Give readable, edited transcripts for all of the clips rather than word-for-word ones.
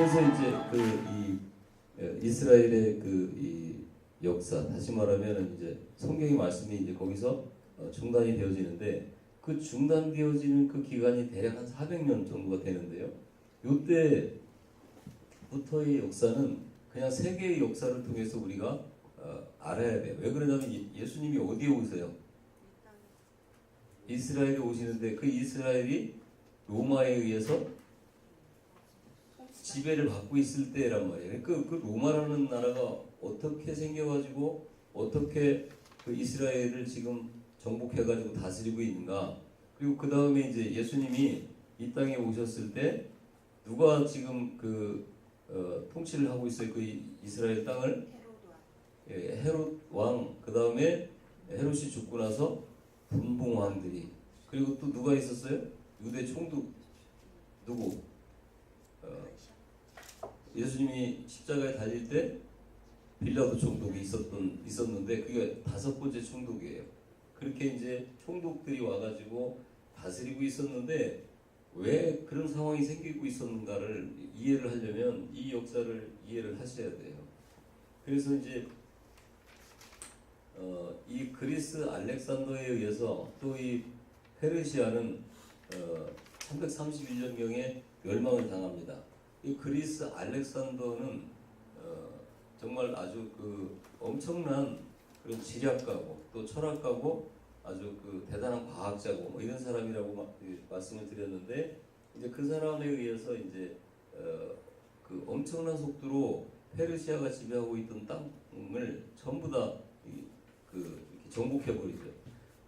그러면서 이제 이스라엘의 이 역사, 다시 말하면 이제 성경의 말씀이 이제 거기서 중단이 되어지는데, 그 중단되어지는 그 기간이 대략 한 400년 정도가 되는데요. 이때부터의 역사는 그냥 세계의 역사를 통해서 우리가 알아야 돼요. 왜 그러냐면 예수님이 어디에 오세요? 이스라엘에 오시는데, 그 이스라엘이 로마에 의해서 지배를 받고 있을 때란 말이에요. 그 로마라는 나라가 어떻게 생겨가지고 어떻게 그 이스라엘을 지금 정복해가지고 다스리고 있는가. 그리고 그 다음에 이제 예수님이 이 땅에 오셨을 때 누가 지금 통치를 하고 있어요? 그 이스라엘 땅을? 헤롯 왕. 그 다음에 헤롯이 죽고 나서 분봉 왕들이. 그리고 또 누가 있었어요? 유대 총독. 누구? 예수님이 십자가에 달릴 때 빌라도 총독이 있었는데 그게 5번째 총독이에요. 그렇게 이제 총독들이 와가지고 다스리고 있었는데, 왜 그런 상황이 생기고 있었는가를 이해를 하려면 이 역사를 이해를 하셔야 돼요. 그래서 이제 이 그리스 알렉산더에 의해서 또 이 페르시아는 331년경에 멸망을 당합니다. 이 그리스 알렉산더는 정말 아주 엄청난 그런 지략가고 또 철학가고 아주 대단한 과학자고 뭐 이런 사람이라고 말씀을 드렸는데, 이제 그 사람에 의해서 이제 엄청난 속도로 페르시아가 지배하고 있던 땅을 전부 다 이렇게 정복해버리죠.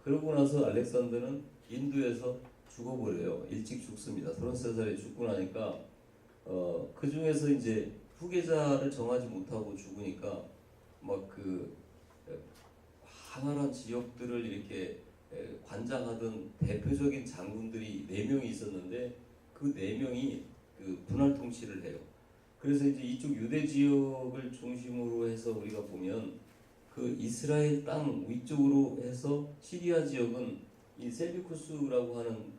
그러고 나서 알렉산더는 인도에서 죽어버려요. 일찍 죽습니다. 33살에 죽고 나니까 그 중에서 이제 후계자를 정하지 못하고 죽으니까 막 황활한 지역들을 이렇게 관장하던 대표적인 장군들이 4명이 있었는데, 그 4명이 분할 통치를 해요. 그래서 이제 이쪽 유대 지역을 중심으로 해서 우리가 보면 이스라엘 땅 위쪽으로 해서 시리아 지역은 이 셀류쿠스라고 하는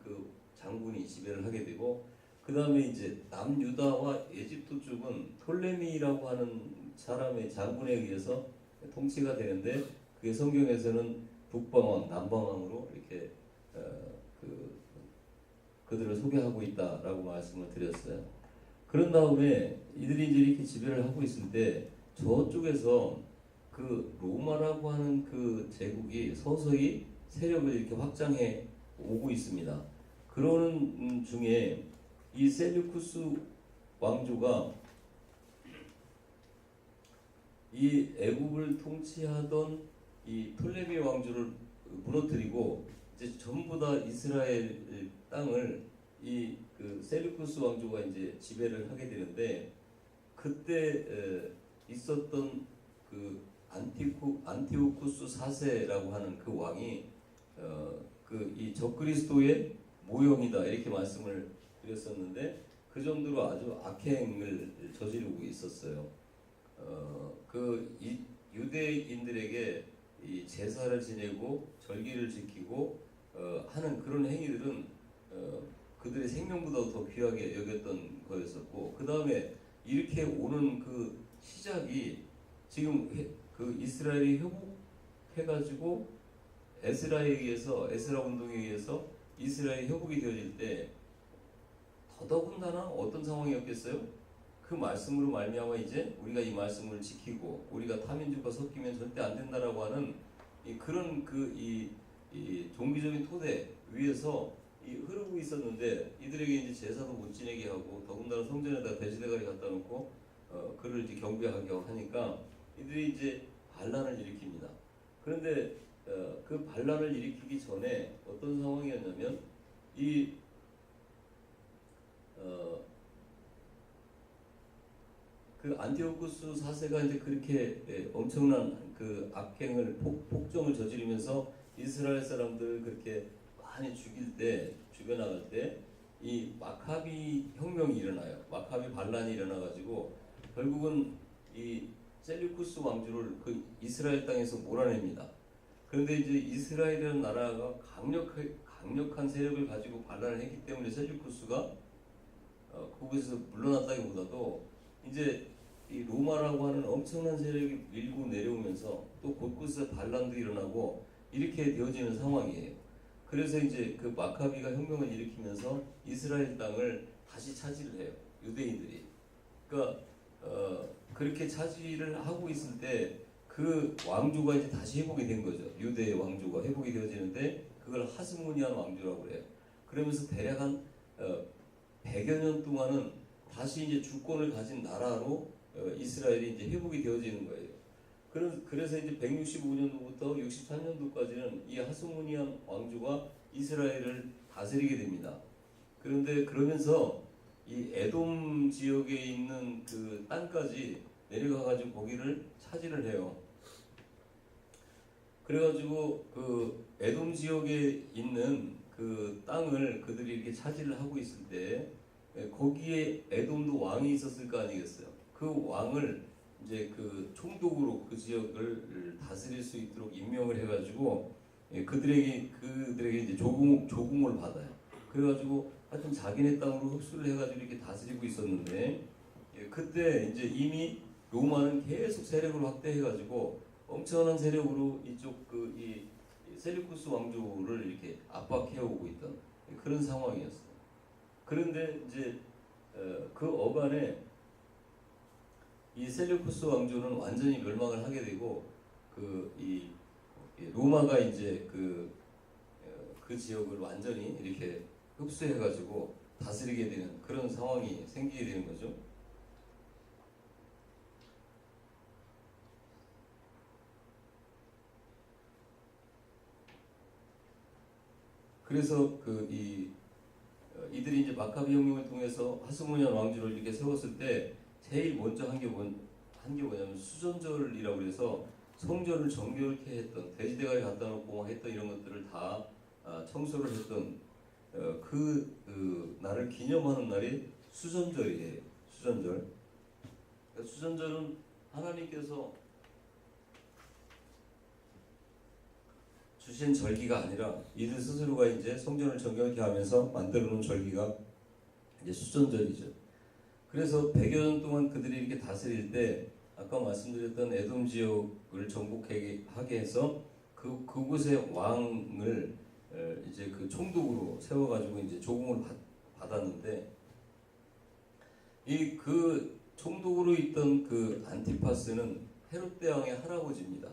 장군이 지배를 하게 되고, 그 다음에 이제 남유다와 에집트 쪽은 톨레미라고 하는 사람의 장군에 의해서 통치가 되는데, 그게 성경에서는 북방왕, 남방왕으로 이렇게 그들을 소개하고 있다라고 말씀을 드렸어요. 그런 다음에 이들이 이제 이렇게 지배를 하고 있을 때 저쪽에서 로마라고 하는 제국이 서서히 세력을 이렇게 확장해 오고 있습니다. 그러는 중에 이 셀류쿠스 왕조가 이 애굽을 통치하던 이 톨레미 왕조를 무너뜨리고 이제 전부 다 이스라엘 땅을 셀류쿠스 왕조가 이제 지배를 하게 되는데, 그때 있었던 안티오쿠스 4세라고 하는 그 왕이 이 적그리스도의 모형이다 이렇게 말씀을 드렸었는데, 그 정도로 아주 악행을 저지르고 있었어요. 유대인들에게 이 제사를 지내고 절기를 지키고 하는 그런 행위들은 그들의 생명보다도 더 귀하게 여겼던 거였었고, 그 다음에 이렇게 오는 시작이 지금 이스라엘이 회복해가지고 에스라 운동에 의해서 이스라엘이 회복이 되어질 때 더더군다나 어떤 상황이었겠어요? 그 말씀으로 말미암아 이제 우리가 이 말씀을 지키고 우리가 타민족과 섞이면 절대 안 된다라고 하는 그런 종교적인 토대 위에서 흐르고 있었는데, 이들에게 이제 제사도 못 지내게 하고 더군다나 성전에다 돼지대가리 갖다 놓고 그를 이제 경배하게 하니까 이들이 이제 반란을 일으킵니다. 그런데 그 반란을 일으키기 전에 어떤 상황이었냐면 안티오쿠스 4세가 이제 그렇게 엄청난 악행을 폭정을 저지르면서 이스라엘 사람들 그렇게 많이 죽여나갈 때 이 마카비 혁명이 일어나요. 마카비 반란이 일어나가지고 결국은 이 셀류쿠스 왕조를 이스라엘 땅에서 몰아냅니다. 그런데 이제 이스라엘이라는 나라가 강력한 세력을 가지고 반란을 했기 때문에 셀류쿠스가 그곳에서 물러났다기보다도 이제 이 로마라고 하는 엄청난 세력이 밀고 내려오면서 또 곳곳에서 반란도 일어나고 이렇게 되어지는 상황이에요. 그래서 이제 그 마카비가 혁명을 일으키면서 이스라엘 땅을 다시 차지를 해요. 유대인들이. 그러니까 그렇게 차지를 하고 있을 때 그 왕조가 이제 다시 회복이 된 거죠. 유대의 왕조가 회복이 되어지는데 그걸 하스모니안 왕조라고 그래요. 그러면서 대략 한 100여 년 동안은 다시 이제 주권을 가진 나라로 이스라엘이 이제 회복이 되어지는 거예요. 그래서 이제 165년도부터 63년도까지는 이 하스모니안 왕조가 이스라엘을 다스리게 됩니다. 그런데 그러면서 이 에돔 지역에 있는 그 땅까지 내려가가지고 거기를 차지를 해요. 그래가지고 그 에돔 지역에 있는 그 땅을 그들이 이렇게 차지를 하고 있을 때 거기에 에돔도 왕이 있었을 거 아니겠어요. 그 왕을 이제 그 총독으로 그 지역을 다스릴 수 있도록 임명을 해가지고 그들에게 이제 조공을 받아요. 그래가지고 하여튼 자기네 땅으로 흡수를 해가지고 이렇게 다스리고 있었는데 그때 이제 이미 로마는 계속 세력을 확대해가지고 엄청난 세력으로 이쪽 이 셀루쿠스 왕조를 이렇게 압박해오고 있던 그런 상황이었어요. 그런데 이제 그 어간에 이 셀루쿠스 왕조는 완전히 멸망을 하게 되고 이 로마가 이제 그 지역을 완전히 이렇게 흡수해가지고 다스리게 되는 그런 상황이 생기게 되는 거죠. 그래서 이들이 이제 마카비 혁명을 통해서 하스모니안 왕조를 이렇게 세웠을 때 제일 먼저 한 게 뭐냐면 수전절이라고 해서 성전을 정결케 했던 돼지대가리 갖다 놓고 했던 이런 것들을 다 청소를 했던 날을 기념하는 날이 수전절이에요. 수전절. 그러니까 수전절은 하나님께서 주신 절기가 아니라 이들 스스로가 이제 성전을 정결케 하면서 만들어 놓은 절기가 이제 수전절이죠. 그래서 100여 년 동안 그들이 이렇게 다스릴 때 아까 말씀드렸던 에돔 지역을 정복하게 해서 그곳의 왕을 이제 그 총독으로 세워가지고 이제 조공을 받았는데 그 총독으로 있던 그 안티파스는 헤롯 대왕의 할아버지입니다.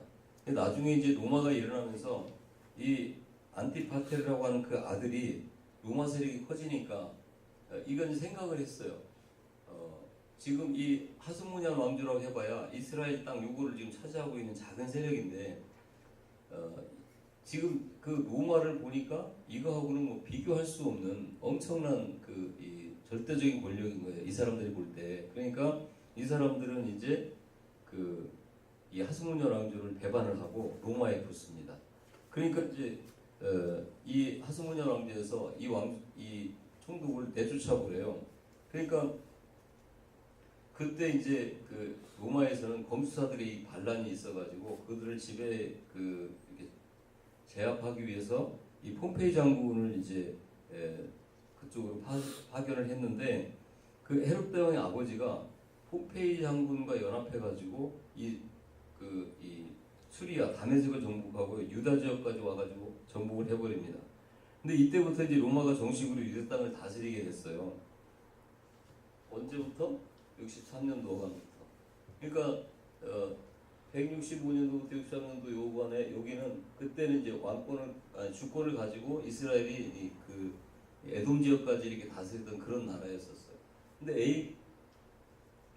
나중에 이제 로마가 일어나면서 이 안티파테르라고 하는 그 아들이 로마 세력이 커지니까 이건 생각을 했어요. 지금 이 하스모니안 왕조라고 해봐야 이스라엘 땅 요거를 지금 차지하고 있는 작은 세력인데 지금 그 로마를 보니까 이거하고는 뭐 비교할 수 없는 엄청난 이 절대적인 권력인 거예요. 이 사람들이 볼 때. 그러니까 이 사람들은 이제 이 하스모니안 왕조를 배반을 하고 로마에 붙습니다. 그러니까 이제 이 하스모니안 왕조에서 이 총독을 내쫓아버려요. 그러니까 그때 이제 그 로마에서는 검수사들의 반란이 있어가지고 그들을 집에 이렇게 제압하기 위해서 이 폼페이 장군을 이제 그쪽으로 파견을 했는데 그 헤롯 대왕의 아버지가 폼페이 장군과 연합해가지고 이 수리아 다메섹을 정복하고 유다 지역까지 와가지고 정복을 해버립니다. 근데 이때부터 이제 로마가 정식으로 유대 땅을 다스리게 됐어요. 언제부터? 63년도 어간부터. 그러니까 165년도부터 63년도 요관에 여기는 그때는 이제 주권을 가지고 이스라엘이 에돔 지역까지 이렇게 다스리던 그런 나라였었어요. 근데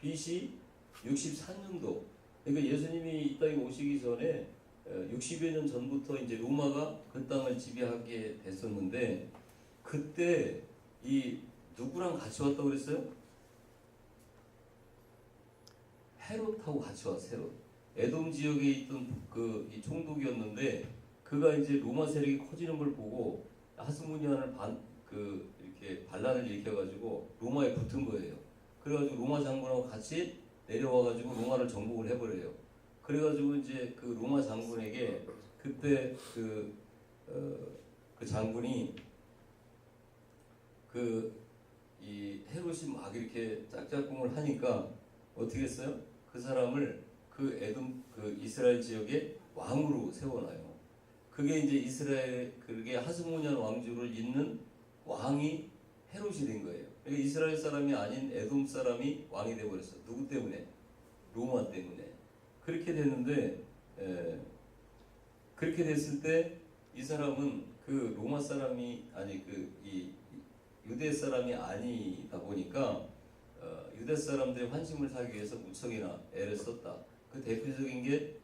BC 64년도 그러니까 예수님이 이 땅에 오시기 전에 60여 년 전부터 이제 로마가 그 땅을 지배하게 됐었는데 그때 누구랑 같이 왔다고 그랬어요? 헤롯하고 같이 왔어요. 에돔 지역에 있던 이 총독이었는데 그가 이제 로마 세력이 커지는 걸 보고 하스모니안을 이렇게 반란을 일으켜가지고 로마에 붙은 거예요. 그래가지고 로마 장군하고 같이 내려와가지고 로마를 정복을 해버려요. 그래가지고 이제 그 로마 장군에게 그때 그 장군이 이 헤롯이 막 이렇게 짝짝꿍을 하니까 어떻게 했어요? 그 사람을 그 에돔 그 이스라엘 지역의 왕으로 세워놔요. 그게 이제 이스라엘 그게 하스모니안 왕조를 잇는 왕이 헤롯이 된 거예요. 그러니까 이스라엘 사람이 아닌 에돔 사람이 왕이 되어버렸어. 누구 때문에? 로마 때문에. 그렇게 됐는데 그렇게 됐을 때 이 사람은 그 로마 사람이 아니 그 이 유대 사람이 아니다 보니까 유대 사람들의 환심을 사기 위해서 무척이나 애를 썼다. 그 대표적인 게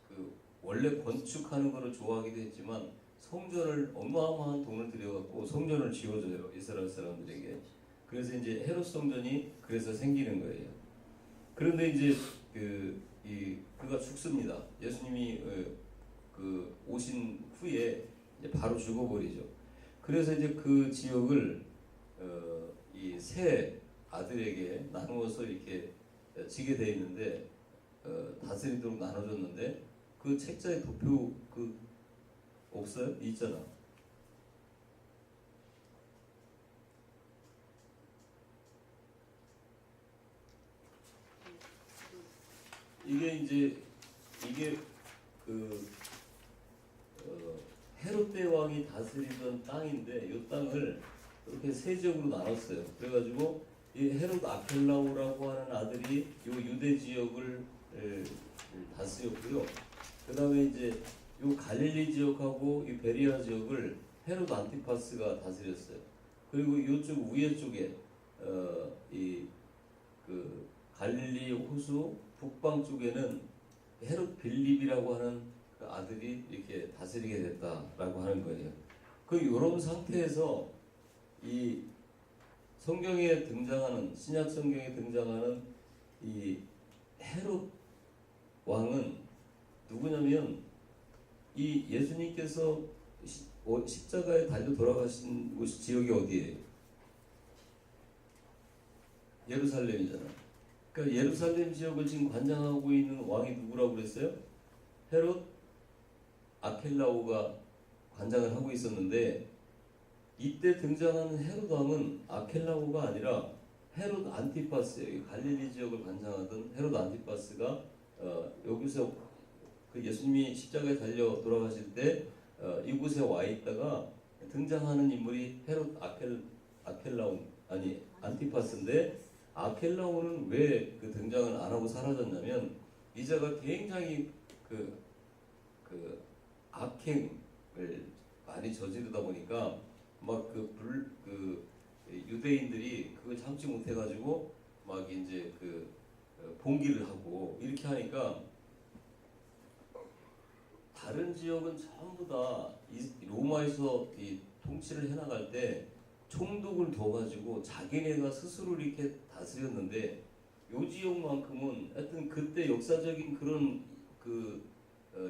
그 원래 건축하는 거를 좋아하기도 했지만 성전을 어마어마한 돈을 들여갖고 성전을 지어줘요 이스라엘 사람들에게. 그래서 이제 헤롯 성전이 그래서 생기는 거예요. 그런데 이제 그가 죽습니다. 예수님이 그 오신 후에 이제 바로 죽어버리죠. 그래서 이제 그 지역을 이 세 아들에게 나누어서 이렇게 지게 돼 있는데 다스리도록 나눠줬는데 그 책자에 도표 그 없어요? 있잖아. 이게 그 헤롯 대왕이 다스리던 땅인데 이 땅을 이렇게 세 지역으로 나눴어요. 그래가지고 이 헤롯 아켈라오라고 하는 아들이 이 유대 지역을 다스렸고요. 그 다음에 이제 이 갈릴리 지역하고 이 베리아 지역을 헤롯 안티파스가 다스렸어요. 그리고 이쪽 위에 쪽에 이 그 갈릴리 호수 북방 쪽에는 헤롯 빌립이라고 하는 그 아들이 이렇게 다스리게 됐다라고 하는 거예요. 그 이런 상태에서 이 성경에 등장하는 신약 성경에 등장하는 이 헤롯 왕은 누구냐면 이 예수님께서 십자가에 달려 돌아가신 곳 지역이 어디예요? 예루살렘이잖아. 그러니까 예루살렘 지역을 지금 관장하고 있는 왕이 누구라고 그랬어요? 헤롯 아켈라오가 관장을 하고 있었는데 이때 등장하는 헤롯 왕은 아켈라오가 아니라 헤롯 안티파스예요. 갈릴리 지역을 관장하던 헤롯 안티파스가 여기서 그 예수님이 십자가에 달려 돌아가실 때 이곳에 와 있다가 등장하는 인물이 헤롯 아켈라오 아니 안티파스인데 아켈라오는 왜 그 등장을 안 하고 사라졌냐면 이 자가 굉장히 그 악행을 많이 저지르다 보니까 막 그 유대인들이 그걸 참지 못해가지고 막 이제 봉기를 하고 이렇게 하니까 다른 지역은 전부 다 로마에서 이 통치를 해나갈 때 총독을 둬가지고 자기네가 스스로 이렇게 다스렸는데 요 지역만큼은 하여튼 그때 역사적인 그런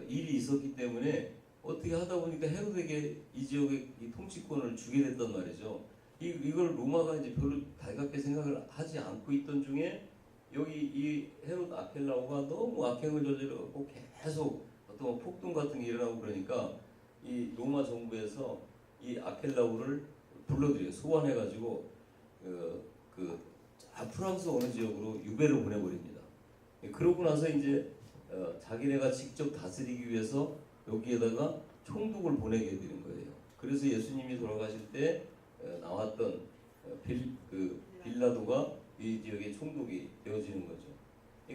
일이 있었기 때문에 어떻게 하다 보니까 헤롯에게 이 지역의 이 통치권을 주게 됐단 말이죠. 이걸 로마가 이제 별로 달갑게 생각을 하지 않고 있던 중에 여기 이 헤롯 아켈라오가 너무 악행을 저지르고 계속 어떤 폭동 같은 게 일어나고 그러니까 이 로마 정부에서 이 아켈라오를 불러들여요. 소환해가지고 프랑스 어느 지역으로 유배를 보내버립니다. 그러고 나서 이제 자기네가 직접 다스리기 위해서 여기에다가 총독을 보내게 되는 거예요. 그래서 예수님이 돌아가실 때 나왔던 빌라도가 이 지역의 총독이 되어지는 거죠.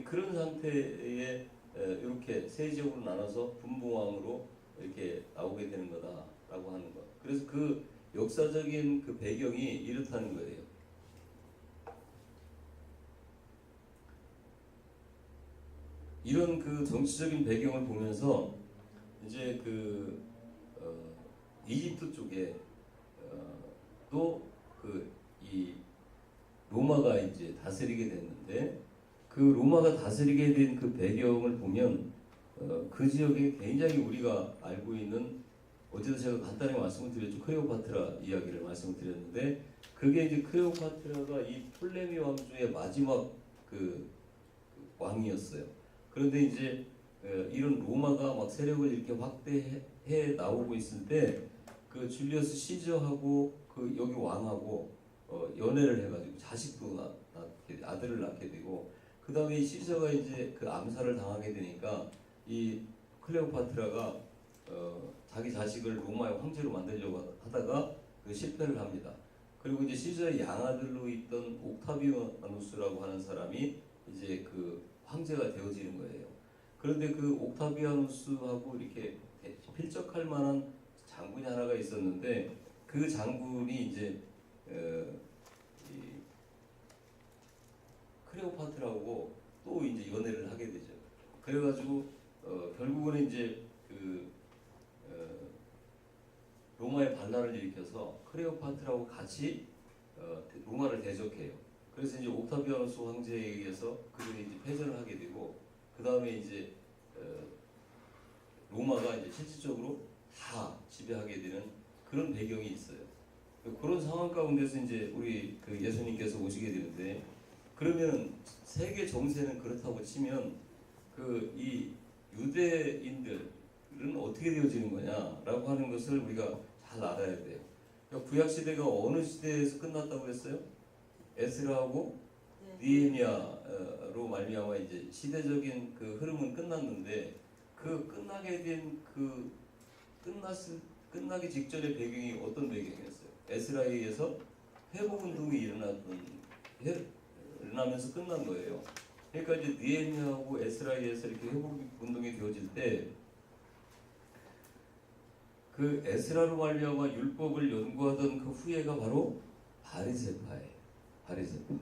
그런 상태에 이렇게 세 지역으로 나눠서 분봉왕으로 이렇게 나오게 되는 거다라고 하는 것. 그래서 그 역사적인 그 배경이 이렇다는 거예요. 이런 그 정치적인 배경을 보면서 이제 이집트 쪽에 또 이 로마가 이제 다스리게 됐는데 그 로마가 다스리게 된 그 배경을 보면 그 지역에 굉장히 우리가 알고 있는 어제도 제가 간단히 말씀을 드렸죠. 클레오파트라 이야기를 말씀을 드렸는데 그게 이제 클레오파트라가 이 톨레미 왕조의 마지막 왕이었어요. 그런데 이제 이런 로마가 막 세력을 이렇게 확대해 나오고 있을 때 그 줄리어스 시저하고 여기 왕하고 연애를 해가지고 자식도 아들을 낳게 되고, 그 다음에 이 시저가 이제 그 암살을 당하게 되니까 이 클레오파트라가 자기 자식을 로마의 황제로 만들려고 하다가 그 실패를 합니다. 그리고 이제 시저의 양아들로 있던 옥타비아누스라고 하는 사람이 이제 그 황제가 되어지는 거예요. 그런데 그 옥타비아누스하고 이렇게 필적할 만한 장군이 하나가 있었는데, 그 장군이 이제 이 클레오파트라고 또 이제 연애를 하게 되죠. 그래가지고 결국은 이제 그 로마의 반란을 일으켜서 클레오파트라고 같이 로마를 대적해요. 그래서 이제 옥타비아누스 황제에 의해서 그들이 이제 패전을 하게 되고, 그 다음에 이제 로마가 이제 실질적으로 다 지배하게 되는 그런 배경이 있어요. 그런 상황 가운데서 이제 우리 그 예수님께서 오시게 되는데, 그러면 세계 정세는 그렇다고 치면 그 이 유대인들은 어떻게 되어지는 거냐라고 하는 것을 우리가 잘 알아야 돼요. 그러니까 구약 시대가 어느 시대에서 끝났다고 했어요? 에스라하고 느헤미야로 말미암아 이제 시대적인 그 흐름은 끝났는데, 그 끝나게 된 그 끝나기 직전의 배경이 어떤 배경이었어요? 에스라에 의해서 회복 운동이 일어나면서 끝난 거예요. 그러니까 이제 느헤미야하고 에스라에 의해서 이렇게 회복 운동이 되어질 때, 그 에스라로 말미암아 율법을 연구하던 그 후예가 바로 바리새파예요. 바리새파.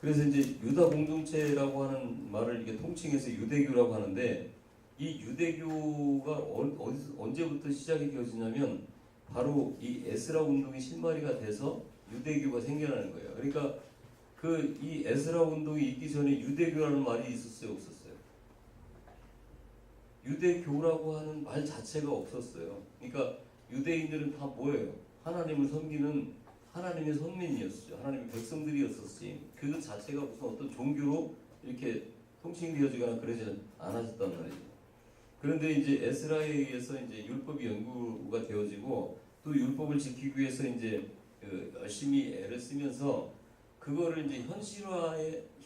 그래서 이제 유다 공동체라고 하는 말을 이게 통칭해서 유대교라고 하는데, 이 유대교가 언제부터 시작이 되어지냐면 바로 이 에스라 운동이 실마리가 돼서 유대교가 생겨나는 거예요. 그러니까 그 이 에스라 운동이 있기 전에 유대교라는 말이 있었어요, 없었어요? 유대교라고 하는 말 자체가 없었어요. 그러니까 유대인들은 다 뭐예요? 하나님을 섬기는 하나님의 선민이었죠. 하나님의 백성들이었었지. 그 자체가 무슨 어떤 종교로 이렇게 통칭되어지거나 그러지 않았었단 말이죠. 그런데 이제 에스라에 의해서 이제 율법이 연구가 되어지고, 또 율법을 지키기 위해서 이제 열심히 애를 쓰면서 그거를 이제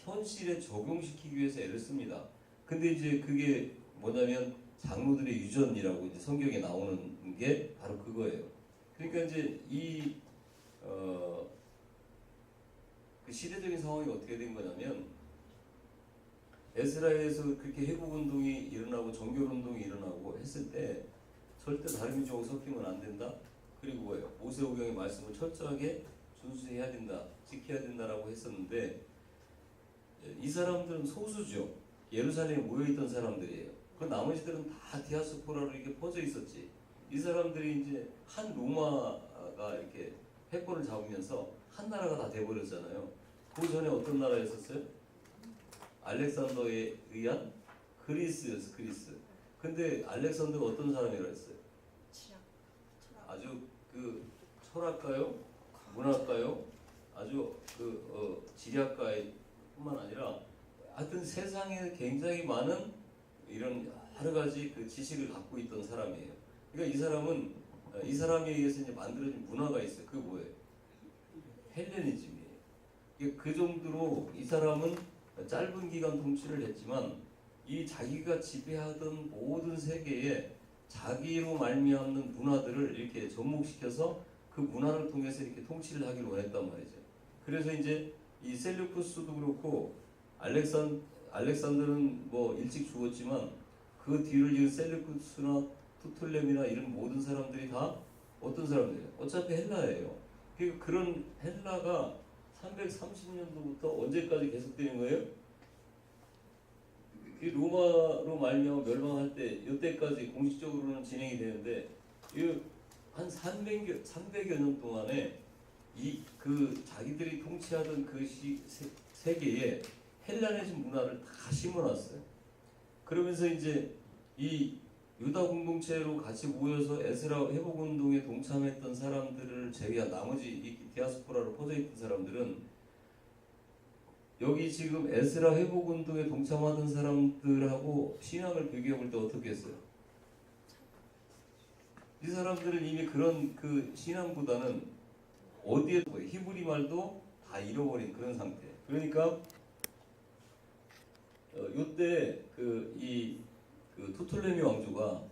현실에 적용시키기 위해서 애를 씁니다. 근데 이제 그게 뭐냐면 장로들의 유전이라고 이제 성경에 나오는 게 바로 그거예요. 그러니까 이제 그 시대적인 상황이 어떻게 된 거냐면, 에스라에서 그렇게 회복 운동이 일어나고 정결 운동이 일어나고 했을 때 절대 다른 민족하고 섞이면 안 된다. 그리고 뭐예요? 모세오경의 말씀을 철저하게 준수해야 된다, 지켜야 된다라고 했었는데, 이 사람들은 소수죠. 예루살렘에 모여있던 사람들이에요. 그 나머지들은 다 디아스포라로 이렇게 퍼져 있었지. 이 사람들이 이제 한 로마가 이렇게 패권을 잡으면서 한 나라가 다 돼버렸잖아요. 그 전에 어떤 나라였었어요? 알렉산더에 의한 그리스였어, 그리스. 근데 알렉산더가 어떤 사람이라 했어요? 아주 그 철학가요, 문학가요, 아주 지리학가뿐만 아니라 하여튼 세상에 굉장히 많은 이런 여러 가지 그 지식을 갖고 있던 사람이에요. 그러니까 이 사람은 이 사람에 의해서 이제 만들어진 문화가 있어요. 그게 뭐예요? 헬레니즘이에요. 그 정도로 이 사람은 짧은 기간 통치를 했지만, 이 자기가 지배하던 모든 세계에 자기로 말미암는 문화들을 이렇게 접목시켜서 그 문화를 통해서 이렇게 통치를 하기를 원했단 말이죠. 그래서 이제 이 셀류쿠스도 그렇고 알렉산더는 뭐 일찍 죽었지만, 그 뒤를 이은 셀류쿠스나 투톨렘이나 이런 모든 사람들이 다 어떤 사람들이에요? 어차피 헬라예요. 그런 헬라가 330년도부터 언제까지 계속되는 거예요? 이 로마로 말미암아 멸망할 때 이때까지 공식적으로는 진행이 되는데, 한 300여 년 동안에 그 자기들이 통치하던 그 세계에 헬라니즘 문화를 다 심어놨어요. 그러면서 이제 이 유다 공동체로 같이 모여서 에스라 회복 운동에 동참했던 사람들을 제외한 나머지 이 디아스포라로 퍼져있던 사람들은, 여기 지금 에스라 회복 운동에 동참하던 사람들하고 신앙을 비교해 볼 때 어떻게 했어요? 이 사람들은 이미 그런 그 신앙보다는 어디에 히브리 말도 다 잃어버린 그런 상태. 그러니까 요때 그 토톨레미 왕조가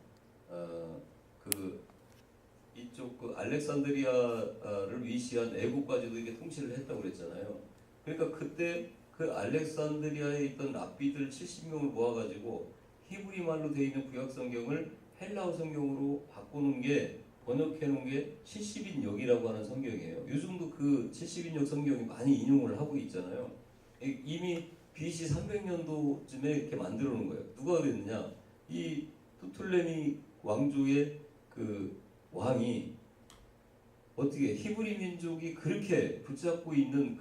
이쪽 알렉산드리아를 위시한 애국까지도 이게 통치를 했다고 그랬잖아요. 그러니까 그때 그 알렉산드리아에 있던 랍비들 70명을 모아가지고 히브리 말로 되어 있는 구약 성경을 헬라어 성경으로 바꾸는 게 번역해 놓은 게 70인역이라고 하는 성경이에요. 요즘도 그 70인역 성경이 많이 인용을 하고 있잖아요. 이미 BC 300년도쯤에 이렇게 만들어 놓은 거예요. 누가 그랬느냐? 이 토톨레미 왕조의 그 왕이 어떻게 히브리 민족이 그렇게 붙잡고 있는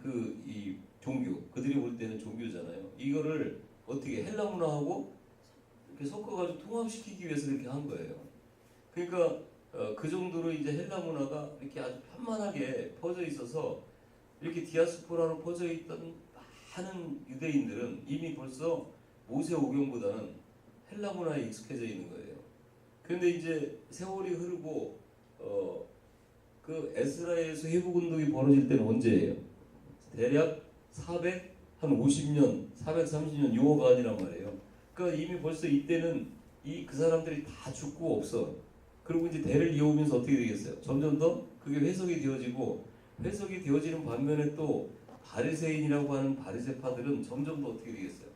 이 종교, 그들이 볼 때는 종교잖아요. 이거를 어떻게 헬라 문화하고 이렇게 섞어가지고 통합시키기 위해서 이렇게 한 거예요. 그러니까 그 정도로 이제 헬라 문화가 이렇게 아주 편만하게 퍼져 있어서 이렇게 디아스포라로 퍼져 있던 많은 유대인들은 이미 벌써 모세오경보다는 헬라 문화에 익숙해져 있는 거예요. 그런데 이제 세월이 흐르고 그 에스라에서 회복운동이 벌어질 때는 언제예요? 대략 450년, 430년 요어가 아니란 말이에요. 그러니까 이미 벌써 이때는 그 사람들이 다 죽고 없어. 그리고 이제 대를 이어오면서 어떻게 되겠어요? 점점 더 그게 회석이 되어지고, 회석이 되어지는 반면에 또 바리새인이라고 하는 바리새파들은 점점 더 어떻게 되겠어요?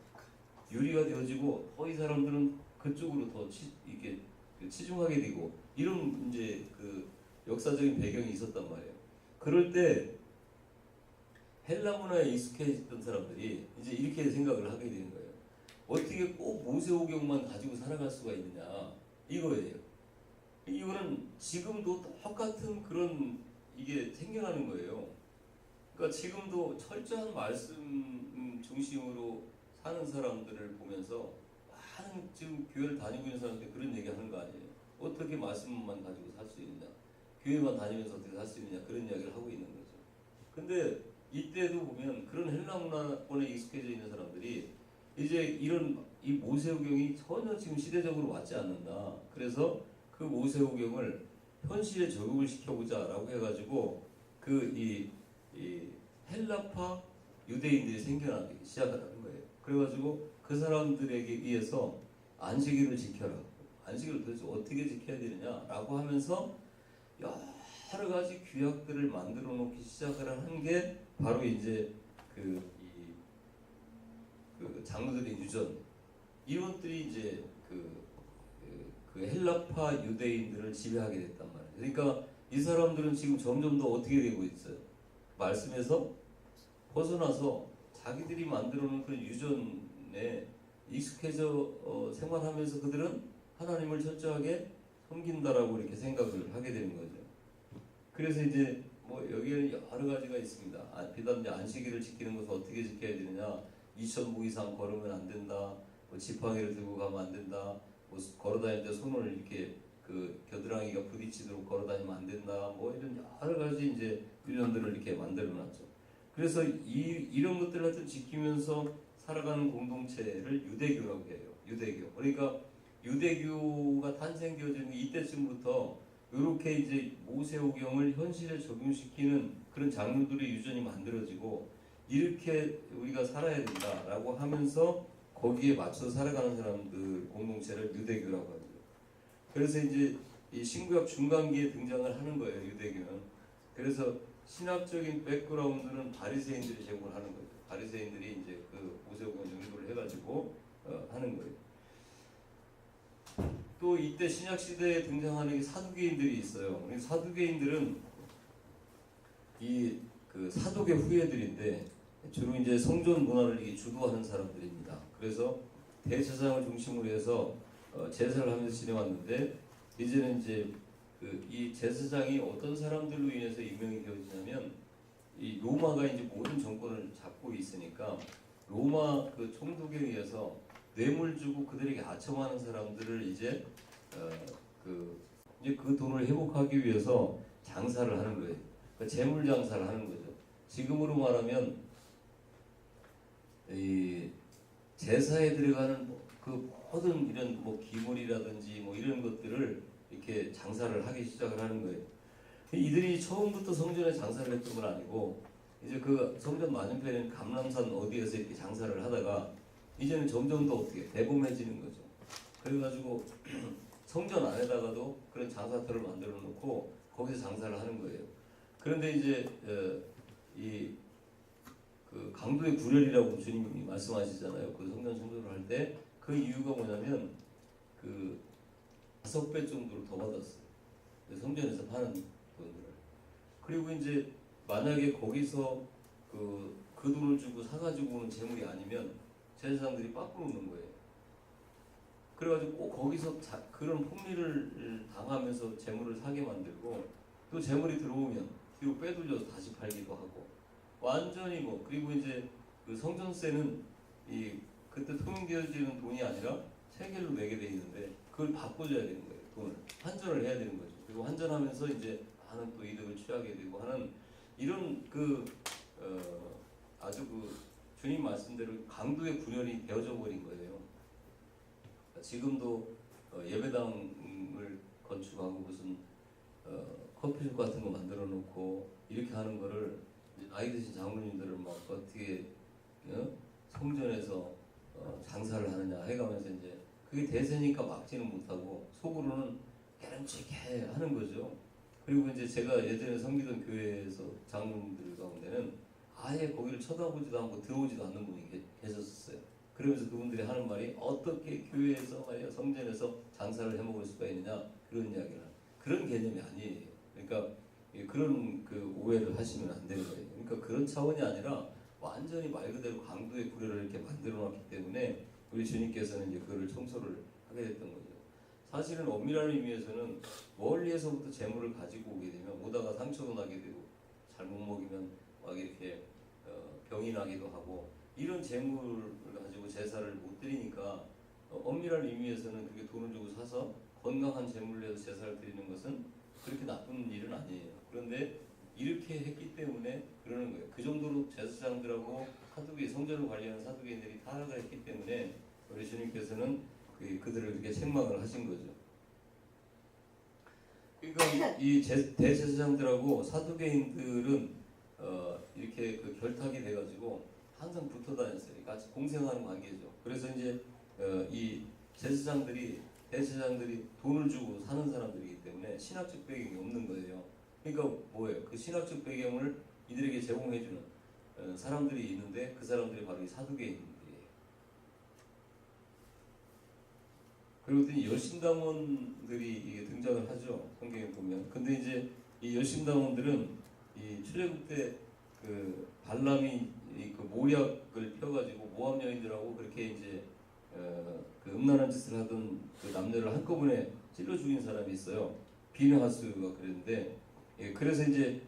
유리가 되어지고 더 이 사람들은 그쪽으로 더 이렇게 치중하게 되고, 이런 이제 그 역사적인 배경이 있었단 말이에요. 그럴 때 헬라 문화에 익숙해졌던 사람들이 이제 이렇게 생각을 하게 되는 거예요. 어떻게 꼭 모세오경만 가지고 살아갈 수가 있느냐, 이거예요. 이거는 지금도 똑같은 그런 이게 생겨나는 거예요. 그러니까 지금도 철저한 말씀 중심으로 사는 사람들을 보면서 많은 지금 교회를 다니고 있는 사람들이 그런 얘기 하는 거 아니에요. 어떻게 말씀만 가지고 살 수 있느냐, 교회만 다니면서 어떻게 살 수 있느냐, 그런 이야기를 하고 있는 거죠. 근데 이때도 보면 그런 헬라 문화권에 익숙해져 있는 사람들이 이제 이 모세오경이 전혀 지금 시대적으로 맞지 않는다. 그래서 그 모세오경을 현실에 적용을 시켜보자라고 해가지고 이 헬라파 유대인들이 생겨나기 시작하는 거예요. 그래가지고 그 사람들에게 의해서 안식일을 지켜라. 안식일을 도대체 어떻게 지켜야 되느냐라고 하면서 여러 가지 규약들을 만들어 놓기 시작을 한 게 바로 이제 그 장로들의 유전, 이것들이 이제 그 헬라파 유대인들을 지배하게 됐단 말이에요. 그러니까 이 사람들은 지금 점점 더 어떻게 되고 있어요? 말씀에서 벗어나서 자기들이 만들어 놓은 그런 유전에 익숙해져 생활하면서 그들은 하나님을 철저하게 섬긴다라고 이렇게 생각을 하게 되는 거죠. 그래서 이제 뭐 여기에는 여러 가지가 있습니다. 비단 이제 안식일을 지키는 것을 어떻게 지켜야 되느냐, 2,000보 이상 걸으면 안 된다, 뭐 지팡이를 들고 가면 안 된다, 뭐 걸어다닐 때 손을 이렇게 그 겨드랑이가 부딪히도록 걸어다니면 안 된다, 뭐 이런 여러 가지 이제 유전들을 이렇게 만들어놨죠. 그래서 이런 것들을 하여튼 지키면서 살아가는 공동체를 유대교라고 해요. 유대교. 그러니까 유대교가 탄생되어지는 이때쯤부터 이렇게 이제 모세오경을 현실에 적용시키는 그런 장르들의 유전이 만들어지고, 이렇게 우리가 살아야 된다라고 하면서 거기에 맞춰 살아가는 사람들 공동체를 유대교라고 하죠. 그래서 이제 이 신구약 중간기에 등장을 하는 거예요, 유대교는. 그래서 신학적인 백그라운드는 바리새인들이 제공을 하는 거죠. 바리새인들이 이제 그 모세오경 연구를 해가지고 하는 거예요. 또 이때 신약 시대에 등장하는 사두개인들이 있어요. 사두개인들은 그 사독의 후예들인데 주로 이제 성전 문화를 주도하는 사람들입니다. 그래서 대제사장을 중심으로 해서 제사를 하면서 지내왔는데, 이제는 이제 이 제사장이 어떤 사람들로 인해서 임명이 되어지냐면, 이 로마가 이제 모든 정권을 잡고 있으니까 로마 그 총독에 의해서 뇌물 주고 그들에게 아첨하는 사람들을 이제 그 돈을 회복하기 위해서 장사를 하는 거예요. 그러니까 재물 장사를 하는 거죠. 지금으로 말하면 이 제사에 들어가는 그 모든 이런 뭐 기물이라든지 뭐 이런 것들을 이렇게 장사를 하기 시작을 하는 거예요. 이들이 처음부터 성전에 장사를 했던 건 아니고 이제 그 성전 맞은편에 감람산 어디에서 이렇게 장사를 하다가 이제는 점점 더 어떻게 대범해지는 거죠. 그래가지고 성전 안에다가도 그런 장사터를 만들어 놓고 거기서 장사를 하는 거예요. 그런데 이제 그 강도의 구렬이라고 주님이 말씀하시잖아요. 그 성전 청소를 할 때 그 이유가 뭐냐면 그 5배 정도를 더 받았어요. 성전에서 파는 돈들을. 그리고 이제 만약에 거기서 그 돈을 주고 사가지고 오는 재물이 아니면 제사장들이 빠꾸로 오는 거예요. 그래가지고 꼭 거기서 그런 폭리를 당하면서 재물을 사게 만들고 또 재물이 들어오면 뒤로 빼돌려서 다시 팔기도 하고 완전히 그리고 이제 그 성전세는 그때 통용되어지는 돈이 아니라 세겔로 내게 돼 있는데 그걸 바꿔줘야 되는 거예요. 돈을 환전을 해야 되는 거죠. 그리고 환전하면서 이제 많은 또 이득을 취하게 되고 하는 이런 아주 주님 말씀대로 강도의 구렬이 되어져 버린 거예요. 지금도 예배당을 건축하고 무슨 커피숍 같은 거 만들어 놓고 이렇게 하는 거를 나이 드신 장로님들을 막 어떻게 성전에서 장사를 하느냐 해가면서 이제 그게 대세니까 막지는 못하고 속으로는 깨름직해 하는 거죠. 그리고 이제 제가 예전에 섬기던 교회에서 장로님들 가운데는 아예 거기를 쳐다보지도 않고 들어오지도 않는 분이 계셨었어요. 그러면서 그분들이 하는 말이 어떻게 교회에서 말이야 성전에서 장사를 해먹을 수가 있느냐 그런 이야기를 그런 개념이 아니에요. 그러니까 그런 그 오해를 하시면 안 되는 거예요. 그러니까 그런 차원이 아니라 완전히 말 그대로 강도의 구례를 이렇게 만들어놨기 때문에 우리 주님께서는 이제 그거를 청소를 하게 됐던 거죠. 사실은 엄밀한 의미에서는 멀리에서부터 재물을 가지고 오게 되면 오다가 상처도 나게 되고 잘못 먹이면 막 이렇게 병이 나기도 하고 이런 재물을 가지고 제사를 못 드리니까 엄밀한 의미에서는 그게 돈을 주고 사서 건강한 재물을 내서 제사를 드리는 것은 그렇게 나쁜 일은 아니에요. 그런데 이렇게 했기 때문에 그러는 거예요. 그 정도로 제사장들하고 사두개, 성전을 관리하는 사두개인들이 타락을 했기 때문에 우리 주님께서는 그들을 이렇게 책망을 하신 거죠. 그러니까 이 대제사장들하고 사두개인들은 이렇게 그 결탁이 돼가지고 항상 붙어 다녔어요. 같이 공생하는 관계죠. 그래서 이제 이 대제사장들이 돈을 주고 사는 사람들이기 때문에 신학적 배경이 없는 거예요. 그러니까 뭐예요? 그 신학적 배경을 이들에게 제공해주는 사람들이 있는데 그 사람들이 바로 이 사두개인들이에요. 그리고 또 열심당원들이 이게 등장을 하죠. 성경에 보면. 근데 이제 이 열심당원들은 이 출애굽 때 그 발람이 그 모략을 펴가지고 모압 여인들하고 그렇게 이제 그 음란한 짓을 하던 그 남녀를 한꺼번에 찔러 죽인 사람이 있어요. 비느하스가 그랬는데 그래서 이제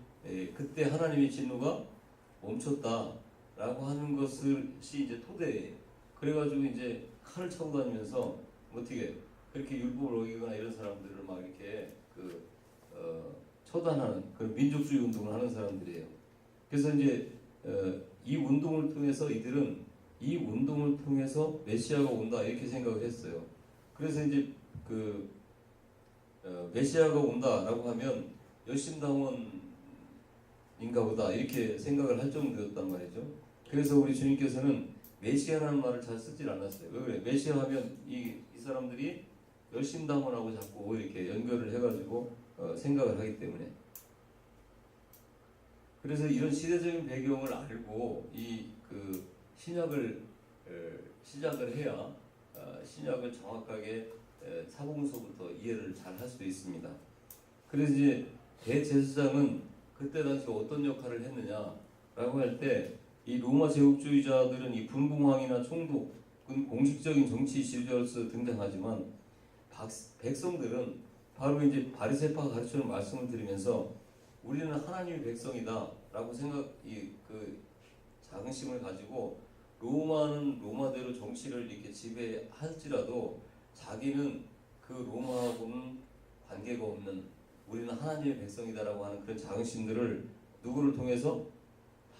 그때 하나님의 진노가 멈췄다라고 하는 것이 이제 토대예요. 그래가지고 이제 칼을 차고 다니면서 어떻게 그렇게 율법을 어기거나 이런 사람들을 막 이렇게 처단하는 그런 민족주의 운동을 하는 사람들이에요. 그래서 이제 이 운동을 통해서 이들은 이 운동을 통해서 메시아가 온다 이렇게 생각을 했어요. 그래서 이제 그 메시아가 온다라고 하면 열심당원인가 보다 이렇게 생각을 할 정도였단 말이죠. 그래서 우리 주님께서는 메시아라는 말을 잘 쓰질 않았어요. 왜 그래? 메시아 하면 이 사람들이 열심당원하고 자꾸 이렇게 연결을 해가지고 생각을 하기 때문에. 그래서 이런 시대적인 배경을 알고 그 신약을 시작을 해야 신약을 정확하게 사공서부터 이해를 잘 할 수 있습니다. 그래서 이제 대제사장은 그때 당시 어떤 역할을 했느냐라고 할 때 이 로마 제국주의자들은 이 분봉왕이나 총독은 공식적인 정치 지도자로서 등장하지만 백성들은 바로 이제 바리새파가 가르치는 말씀을 들으면서 우리는 하나님의 백성이다라고 그 자긍심을 가지고 로마는 로마대로 정치를 이렇게 지배할지라도 자기는 그 로마하고는 관계가 없는 우리는 하나님의 백성이다라고 하는 그런 자긍심들을 누구를 통해서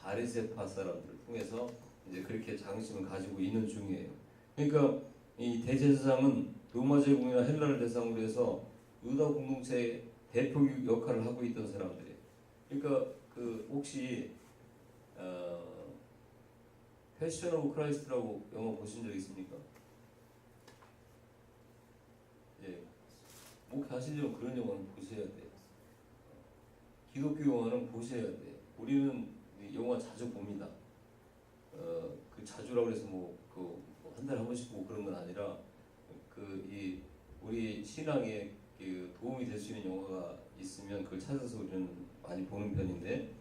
바리새파 사람들을 통해서 이제 그렇게 자긍심을 가지고 있는 중이에요. 그러니까 이 대제사장은 로마 제국이나 헬라를 대상으로 해서 유다 공동체에 대표 역할을 하고 있던 사람들이에요. 그러니까 그 혹시 패션 오브 크라이스트라고 영화 보신 적 있습니까? 예, 목회하시려면 그런 영화는 보셔야 돼요. 기독교 영화는 보셔야 돼요. 우리는 영화 자주 봅니다. 그 자주라고 해서 한 달에 한 번씩 보고 그런 건 아니라 우리 신앙에 도움이 될 수 있는 영화가 있으면 그걸 찾아서 우리는 많이 보는 편인데,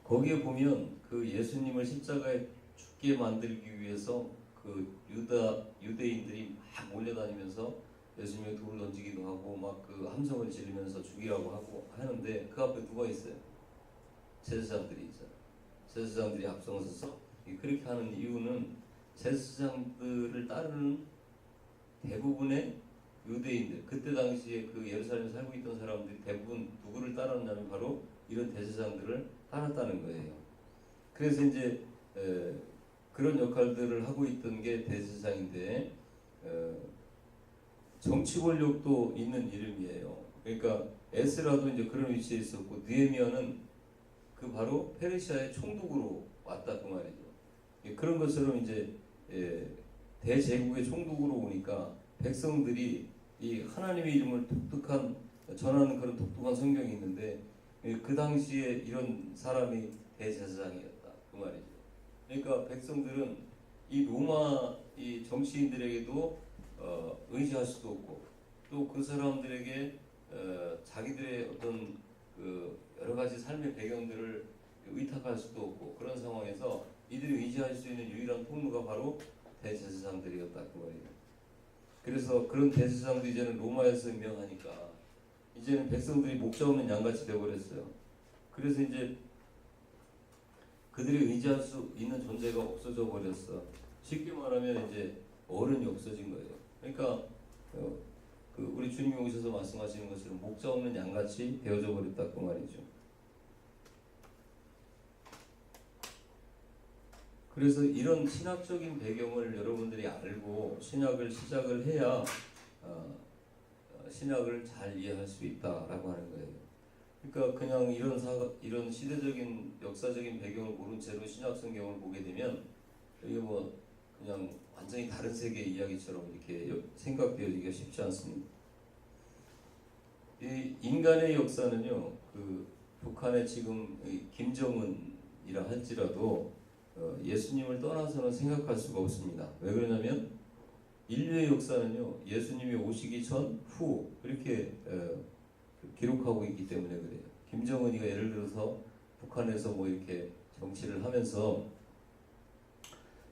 거기에 보면 그 예수님을 십자가에 죽게 만들기 위해서 그 유대인들이 막 몰려다니면서 예수님의 돌을 던지기도 하고 막 그 함성을 지르면서 죽이라고 하고 하는데, 그 앞에 누가 있어요? 제사장들이 있어요. 제사장들이 앞서서서 그렇게 하는 이유는 제사장들을 따르는 대부분의 유대인들, 그때 당시에 그 예루살렘에 살고 있던 사람들이 대부분 누구를 따랐냐면 바로 이런 대제사장들을 따랐다는 거예요. 그래서 이제 그런 역할들을 하고 있던 게 대제사장인데, 정치 권력도 있는 이름이에요. 그러니까 에스라도 이제 그런 위치에 있었고, 느헤미야는 그 바로 페르시아의 총독으로 왔다 그 말이죠. 그런 것처럼 이제 대제국의 총독으로 오니까 백성들이 이 하나님의 이름을 독특한 전하는 그런 독특한 성경이 있는데, 그 당시에 이런 사람이 대제사장이었다 그 말이죠. 그러니까 백성들은 이 로마 이 정치인들에게도 의지할 수도 없고, 또 그 사람들에게 자기들의 어떤 그 여러 가지 삶의 배경들을 의탁할 수도 없고, 그런 상황에서 이들이 의지할 수 있는 유일한 통로가 바로 대제사장들이었다 그 말이에요. 그래서 그런 대제사장들이 이제는 로마에서 임명하니까 이제는 백성들이 목자 없는 양같이 되어버렸어요. 그래서 이제 그들이 의지할 수 있는 존재가 없어져 버렸어. 쉽게 말하면 이제 어른이 없어진 거예요. 그러니까 우리 주님이 오셔서 말씀하시는 것처럼 목자 없는 양같이 되어져 버렸다 그 말이죠. 그래서 이런 신학적인 배경을 여러분들이 알고 신학을 시작을 해야 신학을 잘 이해할 수 있다라고 하는 거예요. 그러니까 그냥 이런 시대적인 역사적인 배경을 모른 채로 신약 성경을 보게 되면 이게 뭐 그냥 완전히 다른 세계의 이야기처럼 이렇게 생각되어지기가 쉽지 않습니다. 이 인간의 역사는요, 그 북한의 지금 김정은이라 할지라도 예수님을 떠나서는 생각할 수가 없습니다. 왜 그러냐면 인류의 역사는요, 예수님이 오시기 전, 후 이렇게 기록하고 있기 때문에 그래요. 김정은이가 예를 들어서 북한에서 뭐 이렇게 정치를 하면서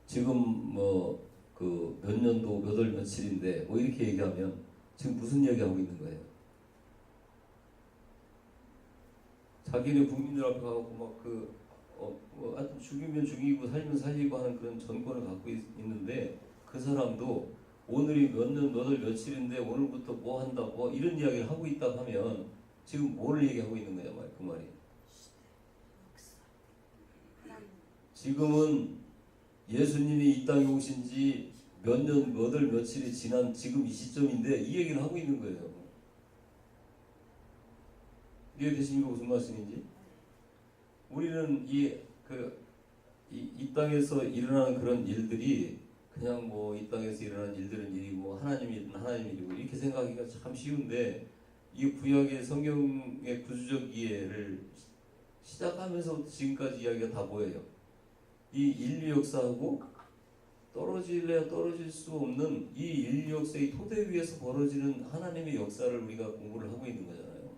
지금 뭐 그 몇 년도 몇 월 며칠인데 뭐 이렇게 얘기하면 지금 무슨 얘기하고 있는 거예요? 자기네 국민들 앞에 가고 막 뭐 하여튼 죽이면 죽이고 살면 살리고 하는 그런 전권을 갖고 있는데, 그 사람도 오늘이 몇 년 몇 월 며칠인데 오늘부터 뭐 한다 뭐 이런 이야기를 하고 있다 하면 지금 뭘 얘기하고 있는 거냐 말 그 말이에요. 지금은 예수님이 이 땅에 오신 지 몇 년 몇 월 며칠이 지난 지금 이 시점인데 이 얘기를 하고 있는 거예요. 이해되십니까? 무슨 말씀인지? 우리는 이 땅에서 일어나는 그런 일들이 그냥 뭐 이 땅에서 일어나는 일들은 일이고 하나님 일은 하나님 일이고 이렇게 생각하기가 참 쉬운데, 이 구약의 성경의 구주적 이해를 시작하면서 지금까지 이야기가 다 뭐예요? 이 인류 역사하고 떨어질래야 떨어질 수 없는 이 인류 역사의 토대 위에서 벌어지는 하나님의 역사를 우리가 공부를 하고 있는 거잖아요.